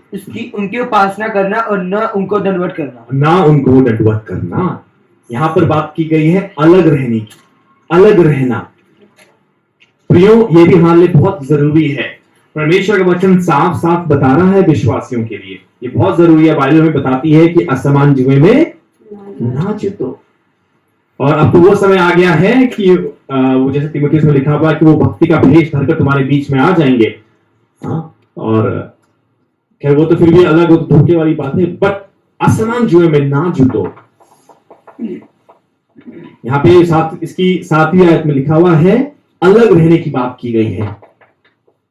Speaker 3: उनकी उपासना करना और न उनको दंडवत करना। यहाँ पर बात की गई है अलग रहने की, अलग रहना। प्रियो, ये भी हमारे लिए बहुत जरूरी है। परमेश्वर का वचन साफ साफ बता रहा है विश्वासियों के लिए, ये बहुत जरूरी है। बाइबल में बताती है कि असमान जुए में ना जीतो। और अब तो वो समय आ गया है कि वो जैसे तीमुथियुस में लिखा हुआ है कि वो भक्ति का भेष धरकर तुम्हारे बीच में आ जाएंगे। और खैर वो तो फिर भी अलग धोखे वाली बात है, बट असमान जुए में ना जीतो। यहाँ पे इसकी 7वीं आयत में लिखा हुआ है अलग रहने की बात की गई है,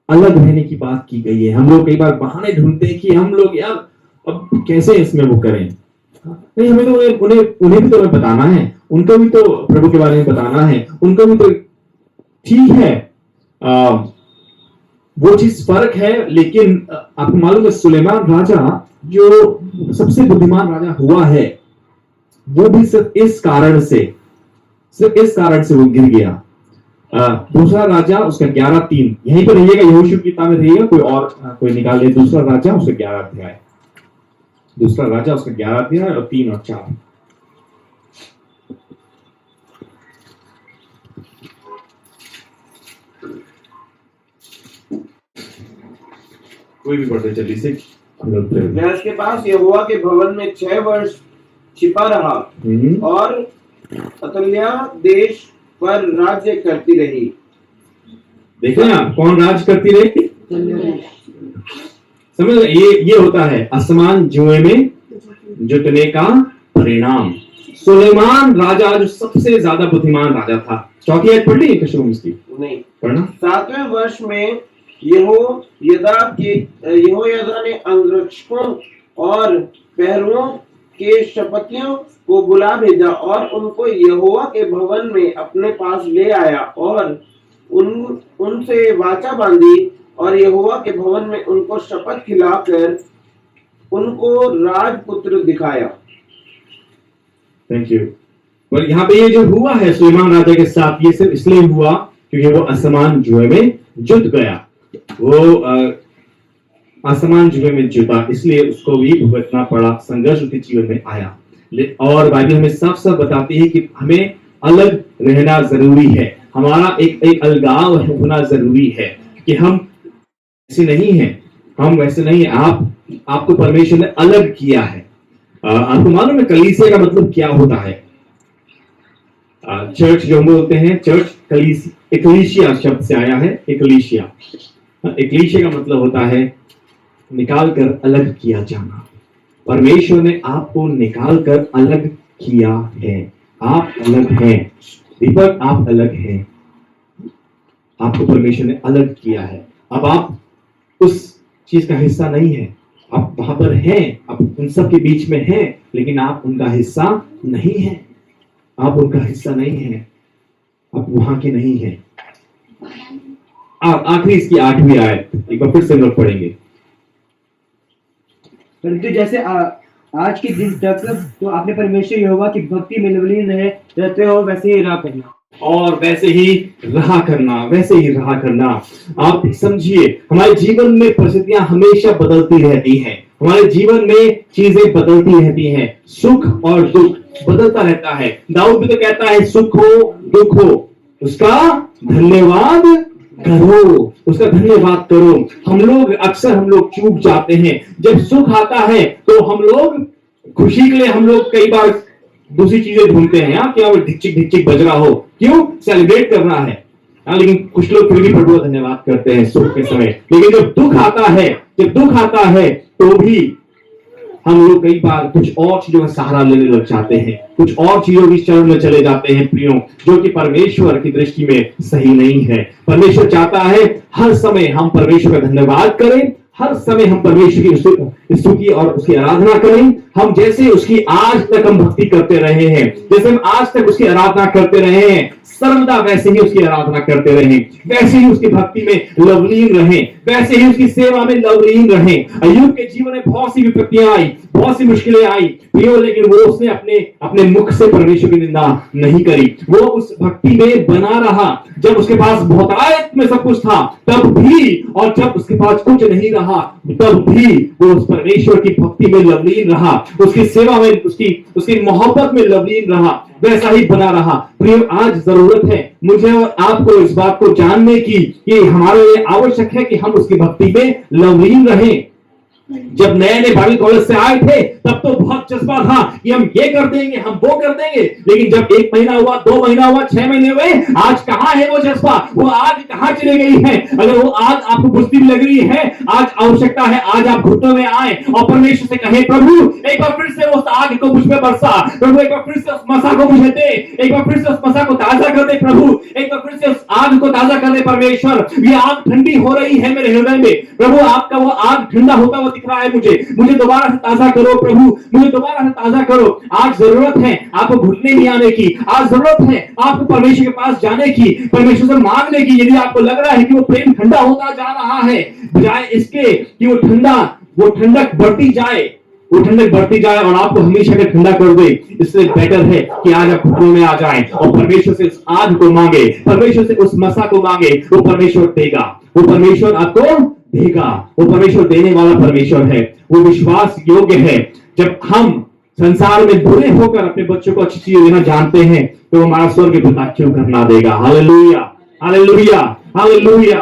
Speaker 3: अलग रहने की बात की गई है। हम लोग कई बार बहाने ढूंढते हैं कि हम लोग यार अब कैसे इसमें वो करें। नहीं, हमें तो उन्हें भी तो बताना है, उनको भी तो प्रभु के बारे में बताना है, उनको भी तो ठीक है। वो चीज फर्क है, लेकिन आपको मालूम है सुलेमान राजा जो सबसे बुद्धिमान राजा हुआ है, वो भी सिर्फ इस कारण से वो गिर गया। दूसरा राजा उसका 11:3 यहीं पर रहिएगा, यहोशू की किताब में रहिएगा, कोई निकाल ले। दूसरा राजा उसका 11 अध्याय, दूसरा राजा उसका 11 अध्याय और 3 और 4। कोई भी पढ़ते जल्दी से।
Speaker 5: मैं उसके पास यहोवा के भवन में 6 वर्ष छिपा रहा और अतल्या देश पर राज्य करती रही।
Speaker 2: देखो ना, कौन राज करती रही? समझ रहे? ये होता है असमान जुए में जुटने का परिणाम। सुलेमान राजा जो सबसे ज्यादा बुद्धिमान राजा था। 4वीं आयत पढ़ ली कशूम इसकी? नहीं पढ़ना। 7वें
Speaker 5: वर्ष में यहोयादा ने अंगरक्षकों और पहरुओं के शपथियों को बुला भेजा और उनको यहोवा के भवन में अपने पास ले आया और उनसे वाचा बांधी और यहोवा के भवन में उनको शपथ खिलाकर उनको राजपुत्र दिखाया।
Speaker 2: Thank you. और यहाँ पे ये जो हुआ है सुलेमान राजा के साथ, ये सिर्फ इसलिए हुआ क्योंकि वो असमान जुए में जुट गया। वो असमान जुए में जुटा, इसलिए उसको भी भुगतना पड़ा, संघर्ष उसके जीवन में आया। और बाइबल हमें साफ साफ बताती है कि हमें अलग रहना जरूरी है, हमारा एक अलगाव होना जरूरी है कि हम ऐसे नहीं हैं, हम वैसे नहीं। आपको परमेश्वर ने अलग किया है। आपको मालूम है कलीसिया का मतलब क्या होता है? चर्च जो हम बोलते हैं, चर्च एकलीशिया शब्द से आया है। एकलीशिया का मतलब होता है निकाल कर अलग किया जाना। परमेश्वर ने आपको निकाल कर अलग किया है। आप अलग हैं दीपक, आप अलग हैं। आपको परमेश्वर ने अलग किया है। अब आप उस चीज का हिस्सा नहीं है। आप वहां पर हैं, आप उन सब के बीच में हैं, लेकिन आप उनका हिस्सा नहीं है। आप उनका हिस्सा नहीं है, आप वहां के नहीं हैं। आखिरी इसकी 8वीं आयत एक बार फिर से हम लोग पढ़ेंगे।
Speaker 3: परंतु जैसे आज के दिन तक तो आपने परमेश्वर यहोवा की भक्ति में लवलीन रहते हो, वैसे ही रहा करना
Speaker 2: और वैसे ही रहा करना। आप समझिए, हमारे जीवन में परिस्थितियां हमेशा बदलती रहती हैं, हमारे जीवन में चीजें बदलती रहती हैं, सुख और दुख बदलता रहता है। दाऊद भी तो कहता है सुख हो दुख हो उसका धन्यवाद करो। हम लोग अक्सर चूक जाते हैं। जब सुख आता है तो हम लोग खुशी के लिए हम लोग कई बार दूसरी चीजें ढूंढते हैं। क्या वो ढिक बज रहा हो, क्यों सेलिब्रेट करना है। लेकिन कुछ लोग फिर भी प्रभु का धन्यवाद करते हैं सुख के समय। लेकिन जब दुख आता है तो भी हम लोग कई बार कुछ और चीजों का सहारा लेने लग जाते हैं, कुछ और चीजों की शरण में चले जाते हैं प्रियो, जो कि परमेश्वर की दृष्टि में सही नहीं है। परमेश्वर चाहता है हर समय हम परमेश्वर का धन्यवाद करें, हर समय हम परमेश्वर की स्तुति और उसकी आराधना करें। हम जैसे उसकी आज तक हम भक्ति करते रहे हैं, जैसे हम आज तक उसकी आराधना करते रहे हैं, सर्वदा वैसे ही उसकी आराधना करते रहें, वैसे ही उसकी भक्ति में लवलीन रहें, वैसे ही उसकी सेवा में लवलीन रहें। अय्यूब के जीवन में बहुत सी विपत्तियां आई, बहुत सी मुश्किलें आई प्रियो, लेकिन वो उसने अपने मुख से परमेश्वर की निंदा नहीं करी। वो उस भक्ति में बना रहा। जब उसके पास बहुतायत में सब कुछ था तब भी, और जब उसके पास कुछ नहीं रहा तब भी वो उस परमेश्वर की भक्ति में लवलीन रहा, उसकी सेवा में, उसकी मोहब्बत में लवलीन रहा, वैसा ही बना रहा। प्रियो, आज जरूरत है मुझे और आपको इस बात को जानने की कि हमारे लिए आवश्यक है कि हम उसकी भक्ति में लवलीन रहें। जब नए नए बाइबल कॉलेज से आए थे तब तो बहुत जज्बा था कि हम ये कर देंगे, हम वो कर देंगे, लेकिन जब 1 महीना हुआ, 2 महीना हुआ, 6 महीने हुए, आज कहां है वो जज्बा? वो आग कहां चली गई है? अगर वो आग आपको बुझती भी लग रही है, आज आवश्यकता है आज आप घुटनों में आए और परमेश्वर से कहें, प्रभु एक बार फिर से उस आग को मुझ पे बरसा, प्रभु एक बार फिर से उस मसा को बुझे दे, एक बार फिर से उस मसा को ताजा कर दे, प्रभु एक बार फिर से उस आग को ताजा कर दे। परमेश्वर, ये आग ठंडी हो रही है मेरे हृदय में, प्रभु आपका वो आग ठंडा होता हुआ दिख रहा है, मुझे दोबारा से ताजा करो प्रभु, मुझे दोबारा से ताजा करो। आज जरूरत है आपको घुटने में आने की, आज जरूरत है आपको परमेश्वर के पास जाने की, परमेश्वर से मांगने की। यदि आपको लग रहा है कि वो प्रेम ठंडा होता जा रहा है, बजाय इसके कि वो ठंडक बढ़ती जाए, वो ठंडक बढ़ती जाए और आपको हमेशा के ठंडा कर दे, इससे बेटर है कि आज आप घुटनों में आ जाएं और परमेश्वर से उस आग को मांगे, परमेश्वर से उस मसा को मांगे। वो परमेश्वर देगा, वो परमेश्वर आपको देगा, वो परमेश्वर देने वाला परमेश्वर है, वो विश्वास योग्य है। जब हम संसार में बुरे होकर अपने बच्चों को अच्छी चीजें देना जानते हैं तो हमारा स्वर्ग पिता क्यों करना देगा। Hallelujah, hallelujah, hallelujah.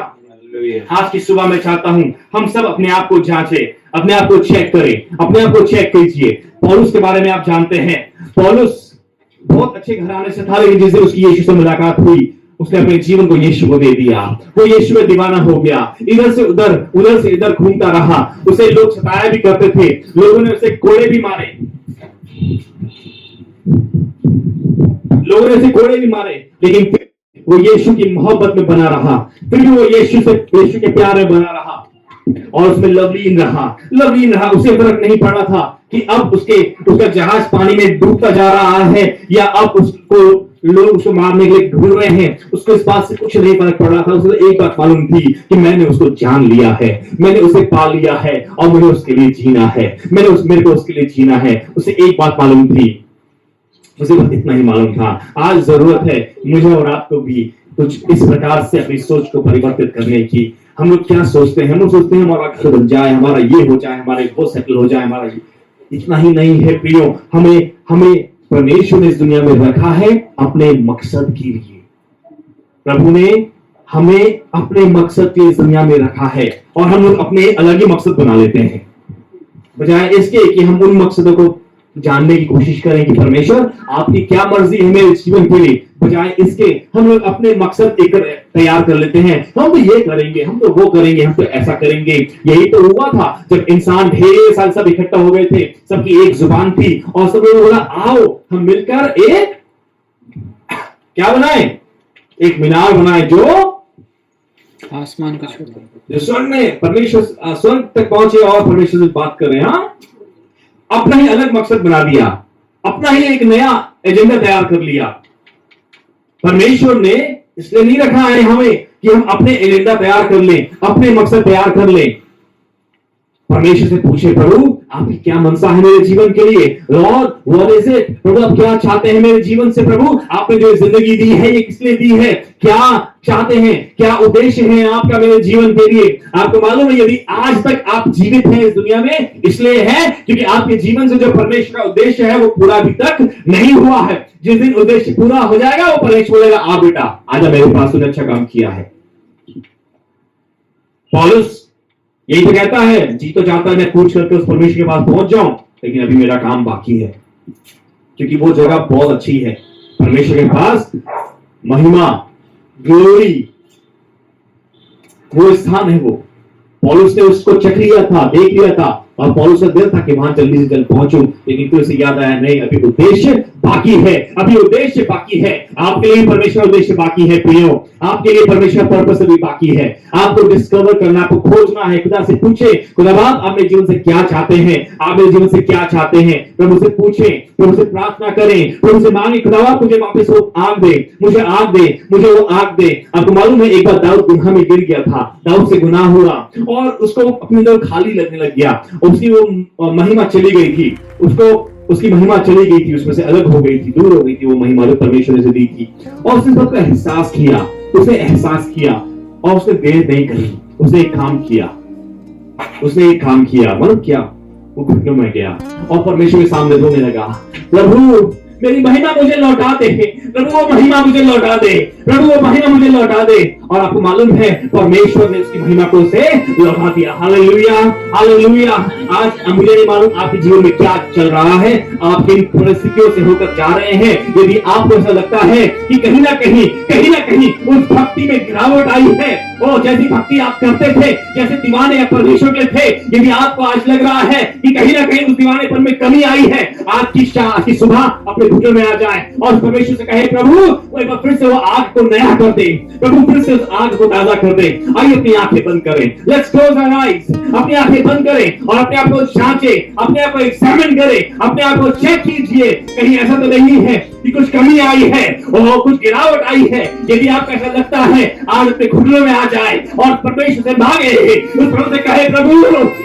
Speaker 2: आज की सुबह मैं चाहता हूं हम सब अपने आप को जांचें, अपने आप को चेक करें, अपने आप को चेक कीजिए। पौलुस के बारे में आप जानते हैं, पौलुस बहुत अच्छे घराने से था, लेकिन जिससे उसकी यीशु से मुलाकात हुई उसने अपने जीवन को यीशु को दे दिया। वो यीशु में दीवाना हो गया, इधर से इधर घूमता रहा। उसे लोग सताया भी करते थे, लोगों ने उसे कोड़े भी मारे, लेकिन फिर वो यीशु की मोहब्बत में बना रहा, फिर भी वो यीशु के प्यार में बना रहा और उसमें लवलीन रहा। उसे फर्क नहीं पड़ा था कि अब उसका जहाज पानी में डूबता जा रहा है या अब लोग उसको मारने के लिए ढूंढ रहे हैं। उसको इस बात से कुछ नहीं फर्क पड़ रहा था। उसे एक बात मालूम थी कि मैंने उसको जान लिया है, मैंने उसे पा लिया है और मुझे उसके लिए जीना है, मेरे को उसके लिए जीना है। उसे एक बात मालूम थी, उसे बस इतना ही मालूम था। आज जरूरत है मुझे और आपको भी कुछ इस प्रकार से अपनी सोच को परिवर्तित करने की। हम लोग क्या सोचते हैं? हम लोग सोचते हैं हमारा घर बन जाए, हमारा ये हो जाए, हमारे वो सेटल हो जाए, हमारा इतना ही नहीं है प्रियो। हमें परमेश्वर ने इस दुनिया में रखा है अपने मकसद के लिए। प्रभु ने हमें अपने मकसद के इस दुनिया में रखा है और हम लोग अपने अलग ही मकसद बना लेते हैं, बजाय इसके कि हम उन मकसदों को जानने की कोशिश करें कि परमेश्वर आपकी क्या मर्जी है मेरे जीवन के लिए। बजाय इसके हम लोग अपने मकसद तैयार कर लेते हैं, हम तो ये करेंगे, हम तो वो करेंगे, हम तो ऐसा करेंगे। यही तो हुआ था जब इंसान ढेर साल सब इकट्ठा हो गए थे, सबकी एक जुबान थी और सब लोगों ने बोला आओ हम मिलकर एक क्या बनाए, एक मीनार बनाए जो
Speaker 6: आसमान का छोटा,
Speaker 2: जो स्वर्ग में परमेश्वर स्वर्ग तक पहुंचे और परमेश्वर से बात कर रहे हैं। अपना ही अलग मकसद बना दिया, अपना ही एक नया एजेंडा तैयार कर लिया। परमेश्वर ने इसलिए नहीं रखा है हमें कि हम अपने एजेंडा तैयार कर लें, अपने मकसद तैयार कर लें। परमेश्वर से पूछे, प्रभु आपकी क्या मनसा है मेरे जीवन के लिए? Lord what is it? प्रभु आप क्या चाहते हैं मेरे जीवन से? प्रभु आपने जो जिंदगी दी है ये किस लिए दी है? क्या चाहते हैं? क्या उद्देश्य है आपका मेरे जीवन के लिए? आपको मालूम है यदि आज तक आप जीवित हैं इस दुनिया में इसलिए है क्योंकि आपके जीवन से जो परमेश्वर का उद्देश्य है वो पूरा अभी तक नहीं हुआ है। जिस दिन उद्देश्य पूरा हो जाएगा वो परमेश्वर बोलेगा आ बेटा आजा मेरे पास, तूने अच्छा काम किया है। पौलुस यही तो कहता है, जी तो चाहता है मैं कूच करके उस परमेश्वर के पास पहुंच जाऊं, लेकिन अभी मेरा काम बाकी है, क्योंकि वो जगह बहुत अच्छी है। परमेश्वर के पास महिमा, ग्लोरी, वो स्थान है। वो पौलुस ने उसको चख लिया था, देख लिया था और पौलुस का दिल था कि वहां जल्दी से जल्द पहुंचूं, लेकिन फिर उसे याद आया नहीं, अभी उद्देश्य बाकी है, अभी उद्देश्य बाकी है। आपके लिए परमेश्वर उद्देश्य बाकी है प्रियो, आपके लिए परमेश्वर पर्पस अभी बाकी है। आपको डिस्कवर करना, आपको खोजना है। खुदा से पूछे, खुदा बाप आप मेरे जीवन से क्या चाहते हैं, आप मेरे जीवन से क्या चाहते हैं। प्रभु से पूछे, प्रभु से प्रार्थना करें, प्रभु से मांगे, खुदा बाप मुझे वापस वो आग दे, मुझे आग दे, मुझे वो आग दे। आपको मालूम है एक बार दाऊद गुनाह में गिर गया था, दाऊद से गुनाह हुआ और उसको अपने अंदर खाली लगने लग गया, उसकी वो महिमा चली गई थी, उसकी महिमा चली गई थी, उसमें से अलग हो गई थी, दूर हो गई थी वो महिमा जो परमेश्वर ने दी थी। और उसने सबका एहसास किया, उसने एहसास किया और उसने देर नहीं करी, उसने एक काम किया, मतलब क्या, वो घुटनों में गया और परमेश्वर के सामने रोने लगा, प्रभु मेरी महिमा मुझे लौटा दे, प्रभु वो महिमा मुझे लौटा दे, प्रभु वो महिमा मुझे लौटा दे। और आपको मालूम है परमेश्वर ने उसकी महिमा को उसे लौटा दिया। Hallelujah, hallelujah. आज मुझे नहीं मालूम आपके जीवन में क्या चल रहा है, आप किन परिस्थितियों से होकर जा रहे हैं। यदि आपको ऐसा लगता है कि कहीं ना कहीं उस भक्ति में गिरावट आई है, और जैसी भक्ति आप करते थे, जैसे दीवाने परमेश्वर के थे, यदि आपको आज लग रहा है कि कहीं ना कहीं उस दीवानेपन में कमी आई है, आज की सुबह अपने घुटनों में आ जाए और परमेश्वर से कहे, प्रभु वो एक बार फिर से वो आग को नया कर दे, प्रभु फिर से उस आग को ताजा कर दे। आइए अपनी आंखें बंद करें, लेट्स क्लोज आवर आईज, अपनी आंखें बंद करें और अपने आप को जांचे, अपने आप को एग्जामिन करें, अपने आप को चेक कीजिए, कहीं ऐसा तो नहीं है कि कुछ कमी आई है और कुछ गिरावट आई है। यदि आपको ऐसा लगता है, आज अपने घुटनों में आ जाए और परमेश्वर से मांगे, उस प्रभु से कहे, प्रभु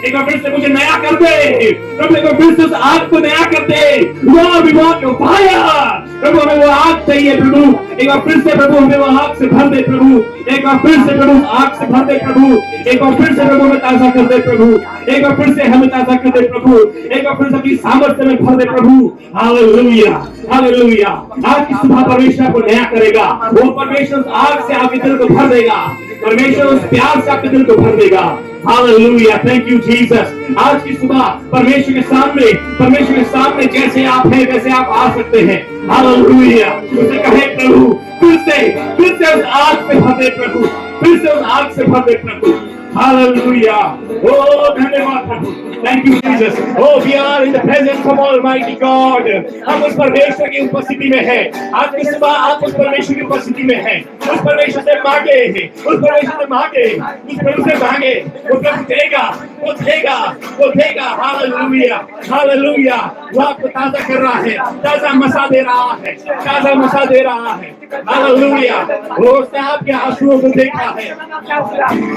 Speaker 2: एक बार फिर से मुझे नया कर दे, प्रभु एक बार फिर से उस आग को नया कर दे। Lord we want your fire, प्रभु हमें वो आग चाहिए, प्रभु एक बार फिर से प्रभु हमें वो आग से भर दे, प्रभु एक बार फिर से प्रभु आग से भर दे, प्रभु एक बार फिर से प्रभु हमें ताजा कर दे, प्रभु एक बार फिर से हमें ताजा कर दे, प्रभु एक बार फिर से अपनी सामर्थ्य में भर दे, प्रभु। Hallelujah, hallelujah. आज की सुबह परमेश्वर को नया करेगा, वो परमेश्वर उस आग से आपके दिल को भर देगा, परमेश्वर उस प्यार से आपके दिल को भर देगा। Hallelujah, thank you Jesus. आज की सुबह परमेश्वर के सामने जैसे आप हैं वैसे आप आ सकते हैं। हालेलुया। उसे कहे, प्रभु फिर से उस आग से भर दे, प्रभु फिर से उस आग से भर दे, प्रभु। हालेलुया। ओ धन्यवाद प्रभु, thank you Jesus. Oh we are in the presence of almighty God. हम उस परमेश्वर की उपस्थिति में हैं। आज की सुबह आप उस परमेश्वर की उपस्थिति में हैं। उस परमेश्वर से मांगे, उस परमेश्वर से मांगे, उस प्रभु से मांगे, वो प्रभु देगा, वो देगा, वो देगा। Hallelujah, hallelujah. वो आपको ताजा कर रहा है, ताजा मसा दे रहा है, ताजा मसा दे रहा है। हालेलुया। उसने आपके आंसुओं को देखा है,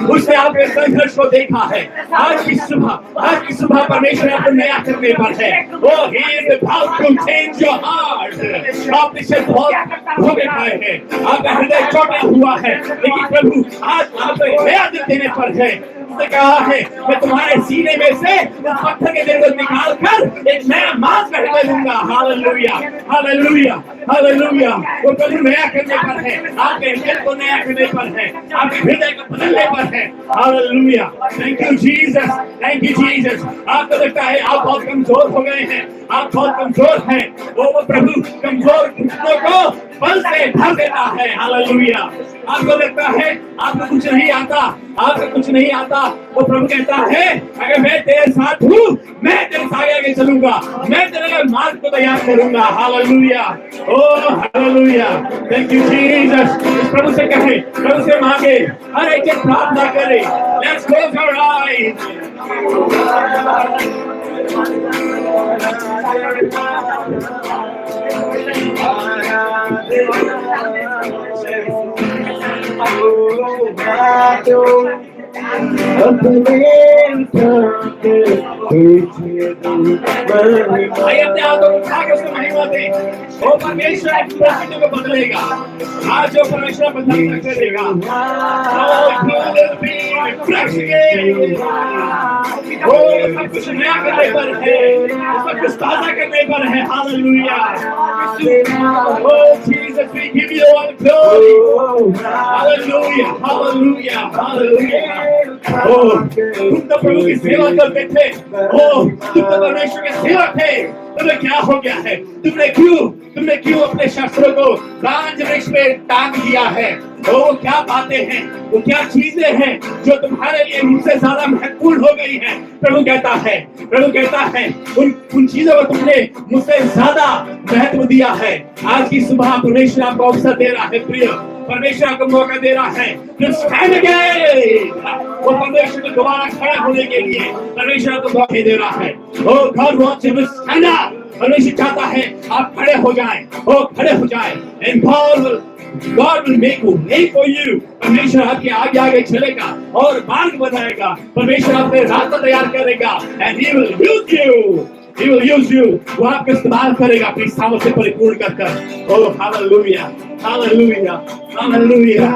Speaker 2: उसने आपके संघर्ष को देखा है। आज की सुबह परमेश्वर आपको नया करने पर है। Oh, he is about to change your heart. आप इसे बहुत धोखे खाए हैं, आपका हृदय चौटा हुआ है, लेकिन प्रभु आज आपको एक नया दिल देने पर है। उसने कहा है, मैं तुम्हारे सीने में से उस पत्थर के दिल को निकाल कर एक नया मांस का हृदय दूंगा। Hallelujah, hallelujah, hallelujah. वो प्रभु नया करने पर है, आपके दिल को नया करने पर है, आपके हृदय को बदलने पर है। Hallelujah, thank you Jesus, thank you Jesus. आपको लगता है आप बहुत कमजोर हो गए हैं, आप बहुत कमजोर हैं, वो प्रभु कमजोर घुटनों को बल से भर देता है। हालेलुया। आपको लगता है आपको कुछ नहीं आता, आपको कुछ नहीं आता, वो प्रभु कहता है, अगर मैं तेरे साथ हूँ, मैं तेरे साथ आगे चलूंगा, मैं तेरे मार्ग को तैयार करूंगा। Hallelujah, oh hallelujah, thank you Jesus. प्रभु से कहे, प्रभु से मांगे, हर एक प्रार्थना करे। Let's close our eyes. आइए अपने हाथों को उठा के उसको महिमा दें। वो परमेश्वर की परिस्थितियों को बदलेगा। आज जो परमेश्वर बदल करेगा, वो सब कुछ नया करने पर है, सब कुछ ताजा करने पर है। Hallelujah. Oh Jesus, we give you all glory. Hallelujah, hallelujah, hallelujah. Oh, तुम तो प्रभु की सेवा करते थे, तुम तो परमेश्वर के सेवक थे, तुम्हें क्या हो गया है? तुमने क्यों अपने शस्त्रों को बांझ वृक्ष में टांग दिया है?
Speaker 1: वो क्या बातें हैं, वो क्या चीजें हैं जो तुम्हारे लिए मुझसे ज्यादा महत्वपूर्ण हो गई है। प्रभु कहता है उन चीजों को तुमने मुझसे ज्यादा महत्व दिया है। आज की सुबह परमेश्वर आपको अवसर दे रहा है प्रिय, परमेश्वर आपको मौका दे रहा है। वो परमेश्वर को दोबारा खड़ा होने के लिए परमेश्वर आपको मौका दे रहा है। Oh God wants you to stand up. परमेश्वर चाहता है आप खड़े हो जाएं, खड़े हो जाएं। And God will make a way for you. परमेश्वर आपके आगे आगे चलेगा और मार्ग बनाएगा। परमेश्वर आपके रास्ता तैयार करेगा। And He will use you. He will use you. वो आपका इस्तेमाल करेगा अपनी सामर्थ से परिपूर्ण कर। Oh hallelujah, hallelujah, hallelujah.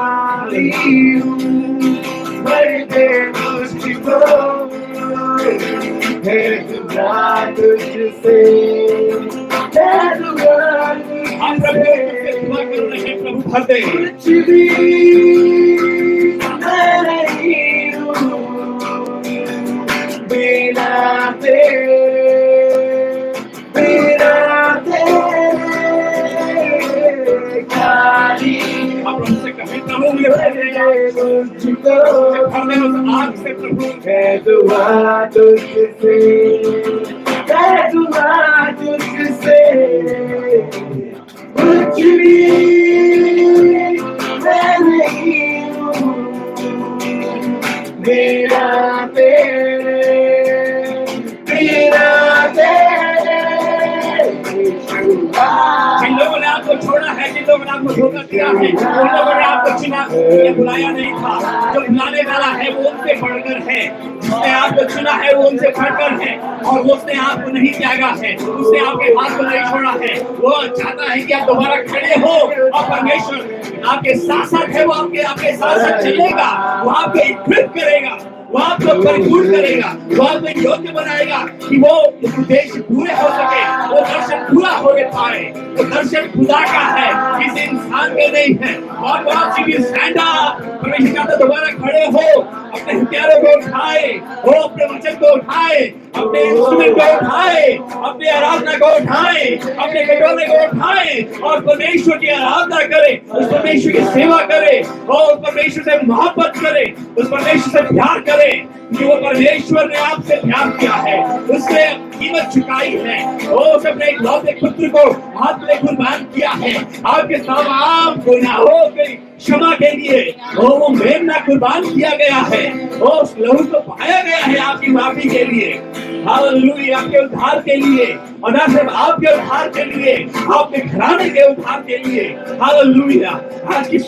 Speaker 1: हम प्रभु से दुआ कर रहे हैं, प्रभु भर दे। आप हमसे कहें प्रभु मुझे भर दे, भर दे उस आग से प्रभु।
Speaker 5: है दुआ तुझसे, है दुआ तुझसे, कुछ भी मैं नहीं हूँ, मेरा तेरे, मेरा तेरे।
Speaker 1: जिन लोगों ने आपको छोड़ा है, जिन लोगों ने आपको धोखा दिया है, उन लोगों ने आपको चुना, बुलाया नहीं था। जो बुलाने वाला है वो उनसे बढ़कर है, जिसने आपको चुना है वो उनसे बढ़कर है, और उसने आपको नहीं त्यागा है, उसने आपके हाथ को नहीं छोड़ा है। वो चाहता है कि आप दोबारा खड़े हो, और परमेश्वर आपके साथ साथ है, वो आपके साथ साथ चलेगा, वो आपको इक्विप करेगा, वो आपको परिपूर्ण करेगा, वो आपको योग्य बनाएगा कि वो उद्देश्य पूरे हो सके, वो दर्शन पूरा हो पाए। वो दर्शन खुदा का है, किसी इंसान के नहीं है। और आप स्टैंड अप, परमेश्वर कहता दोबारा खड़े हो, अपने हथियारों को उठाए, वो अपने वचन को उठाए, अपने इंस्ट्रूमेंट को उठाए, अपनी आराधना को उठाए, अपने कटोरे को उठाए, और परमेश्वर की आराधना करे, उस परमेश्वर की सेवा करे, और परमेश्वर से मोहब्बत करे, उस परमेश्वर से प्यार करे कि वो परमेश्वर ने आपसे प्यार किया है, उसने कीमत चुकाई है, वो अपने इकलौते पुत्र को हाथ में कुर्बान किया है आपके तमाम गुनाहों की क्षमा के लिए। वो मेमना कुर्बान किया गया है, वो उस लहू को पाया गया है आपकी माफी के लिए, हालेलुया, आपके उद्धार के लिए, और न सिर्फ आपके उद्धार के लिए, आपके घराने के उद्धार के लिए, हालेलुया। आज की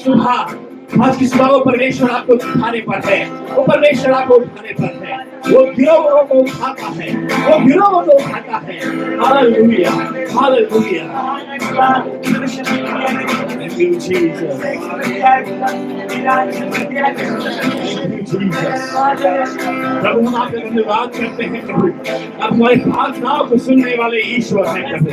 Speaker 1: सुबह वो परमेश्वर आपको उठाने पर है, वो परमेश्वर आपको उठाने पर है, वो गिरोह को उठाता है, वो गिरोह को उठाता है। Hallelujah, hallelujah. Thank you, Jesus. प्रभु हम आपका धन्यवाद करते हैं प्रभु, आप हमारी प्रार्थनाओं को सुनने वाले ईश्वर हैं प्रभु।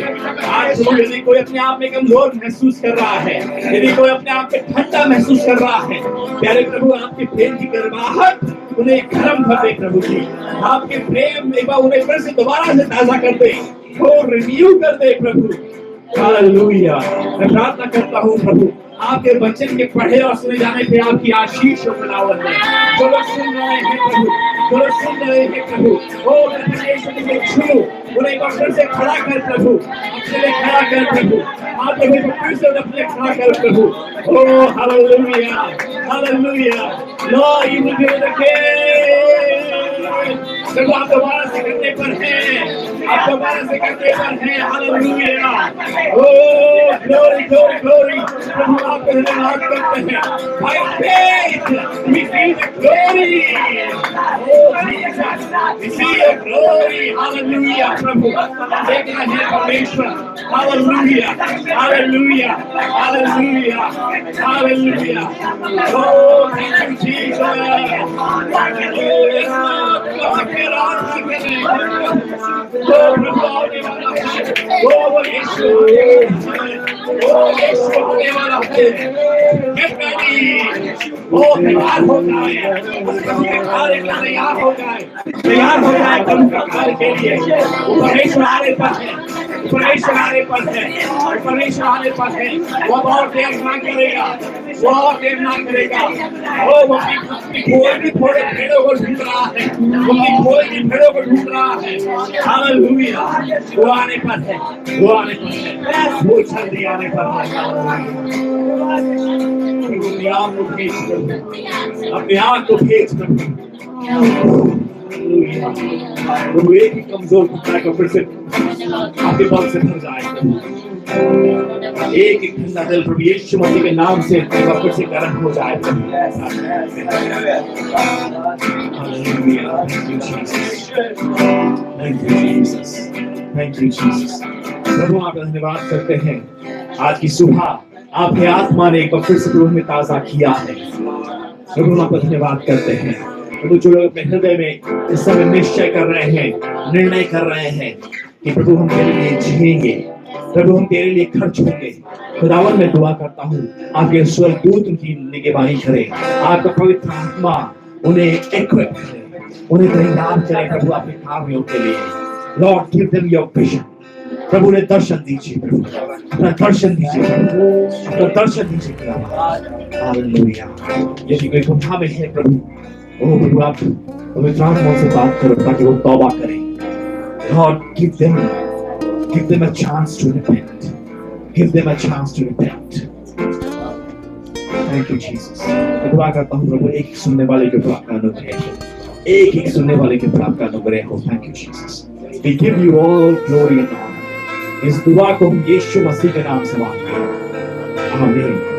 Speaker 1: आज यदि कोई अपने आप में कमजोर महसूस कर रहा है, यदि कोई अपने आप में ठंडा महसूस कर रहा है, प्यारे प्रभु आपके प्रेम की गर्माहट उन्हें गर्म कर दे प्रभु जी, आपके प्रेम एक बार उन्हें फिर से दोबारा से ताजा कर दे, वो रिन्यू कर दे प्रभु। हालेलुया। मैं प्रार्थना करता हूँ प्रभु, आपके वचन के पढ़े और सुने जाने पे आपकी आशीष और बनावट है। जो लोग सुन रहे हैं प्रभु, जो लोग सुन रहे हैं प्रभु, वो परमेश्वर को छू, उन्हें एक बार फिर से खड़ा कर प्रभु, अपने लिए खड़ा कर प्रभु, आप लोगों को फिर से अपने खड़ा कर प्रभु। Oh hallelujah, hallelujah. Lord you will give the प्रभु आप दोबारा से करने पर हैं, आप दोबारा से करने पर हैं। Hallelujah. Oh glory glory glory. प्रभु आपको धन्यवाद करते हैं। By faith we see the glory. Oh Jesus we see the glory. Hallelujah. प्रभु देखना है परमेश्वर। Hallelujah, hallelujah, hallelujah, hallelujah. Oh thank you Jesus. तैयार हो जाए प्रभु का कार्य के लिए। परमेश्वर आ रहे हैं, परमेश्वर आने पर है, परमेश्वर आने पर है। वो और देर ना करेगा, वो और देर ना करेगा। ओ वो अपनी खोए की थोड़े भेड़ों को ढूंढ रहा है, वो अपनी खोए की भेड़ों को ढूंढ रहा है। हालेलुया, वो आने पर है, वो आने पर है, वो जल्दी आने पर है। अपने आप को भेज दो, अपने आप को भेज दो। प्रभु एक ही कमजोर टुकड़ा को फिर से आपके बल से भर जाए। एक एक ठंडा दिल प्रभु यीशु मसीह के नाम से फिर से गर्म हो जाए। Thank you Jesus. प्रभु आपका धन्यवाद करते हैं। आज की सुबह आपके आत्मा ने एक बार फिर से प्रभु में ताजा किया है। प्रभु आपका धन्यवाद करते हैं। प्रभु जो लोग अपने हृदय में इस समय निश्चय कर रहे हैं, निर्णय कर रहे हैं कि प्रभु हम तेरे लिए जिएंगे, प्रभु हम तेरे लिए खर्च होंगे। खुदावन मैं दुआ करता हूँ आपके स्वर्गदूत उनकी निगहबानी करें, आपका पवित्र आत्मा उन्हें इक्विप करे, उन्हें तैयार करे प्रभु आपके कार्यों के लिए। Lord give them your vision. प्रभु ने दर्शन दीजिए, प्रभु अपना दर्शन दीजिए, अपना दर्शन दीजिए। हालेलुया। यदि कोई गुनाह में है प्रभु, ओ प्रभु आप पवित्र आत्मा से बात करो ताकि वो तौबा करें। Lord, give them a chance to repent. Give them a chance to repent. Thank you, Jesus. मैं दुआ करता हूँ प्रभु एक सुनने वाले के ऊपर आपका अनुग्रह हो, एक सुनने वाले के ऊपर आपका अनुग्रह हो। Thank you, Jesus. We give you all glory and honor. इस दुआ को हम यीशु मसीह के नाम से मांगते हैं। आमीन।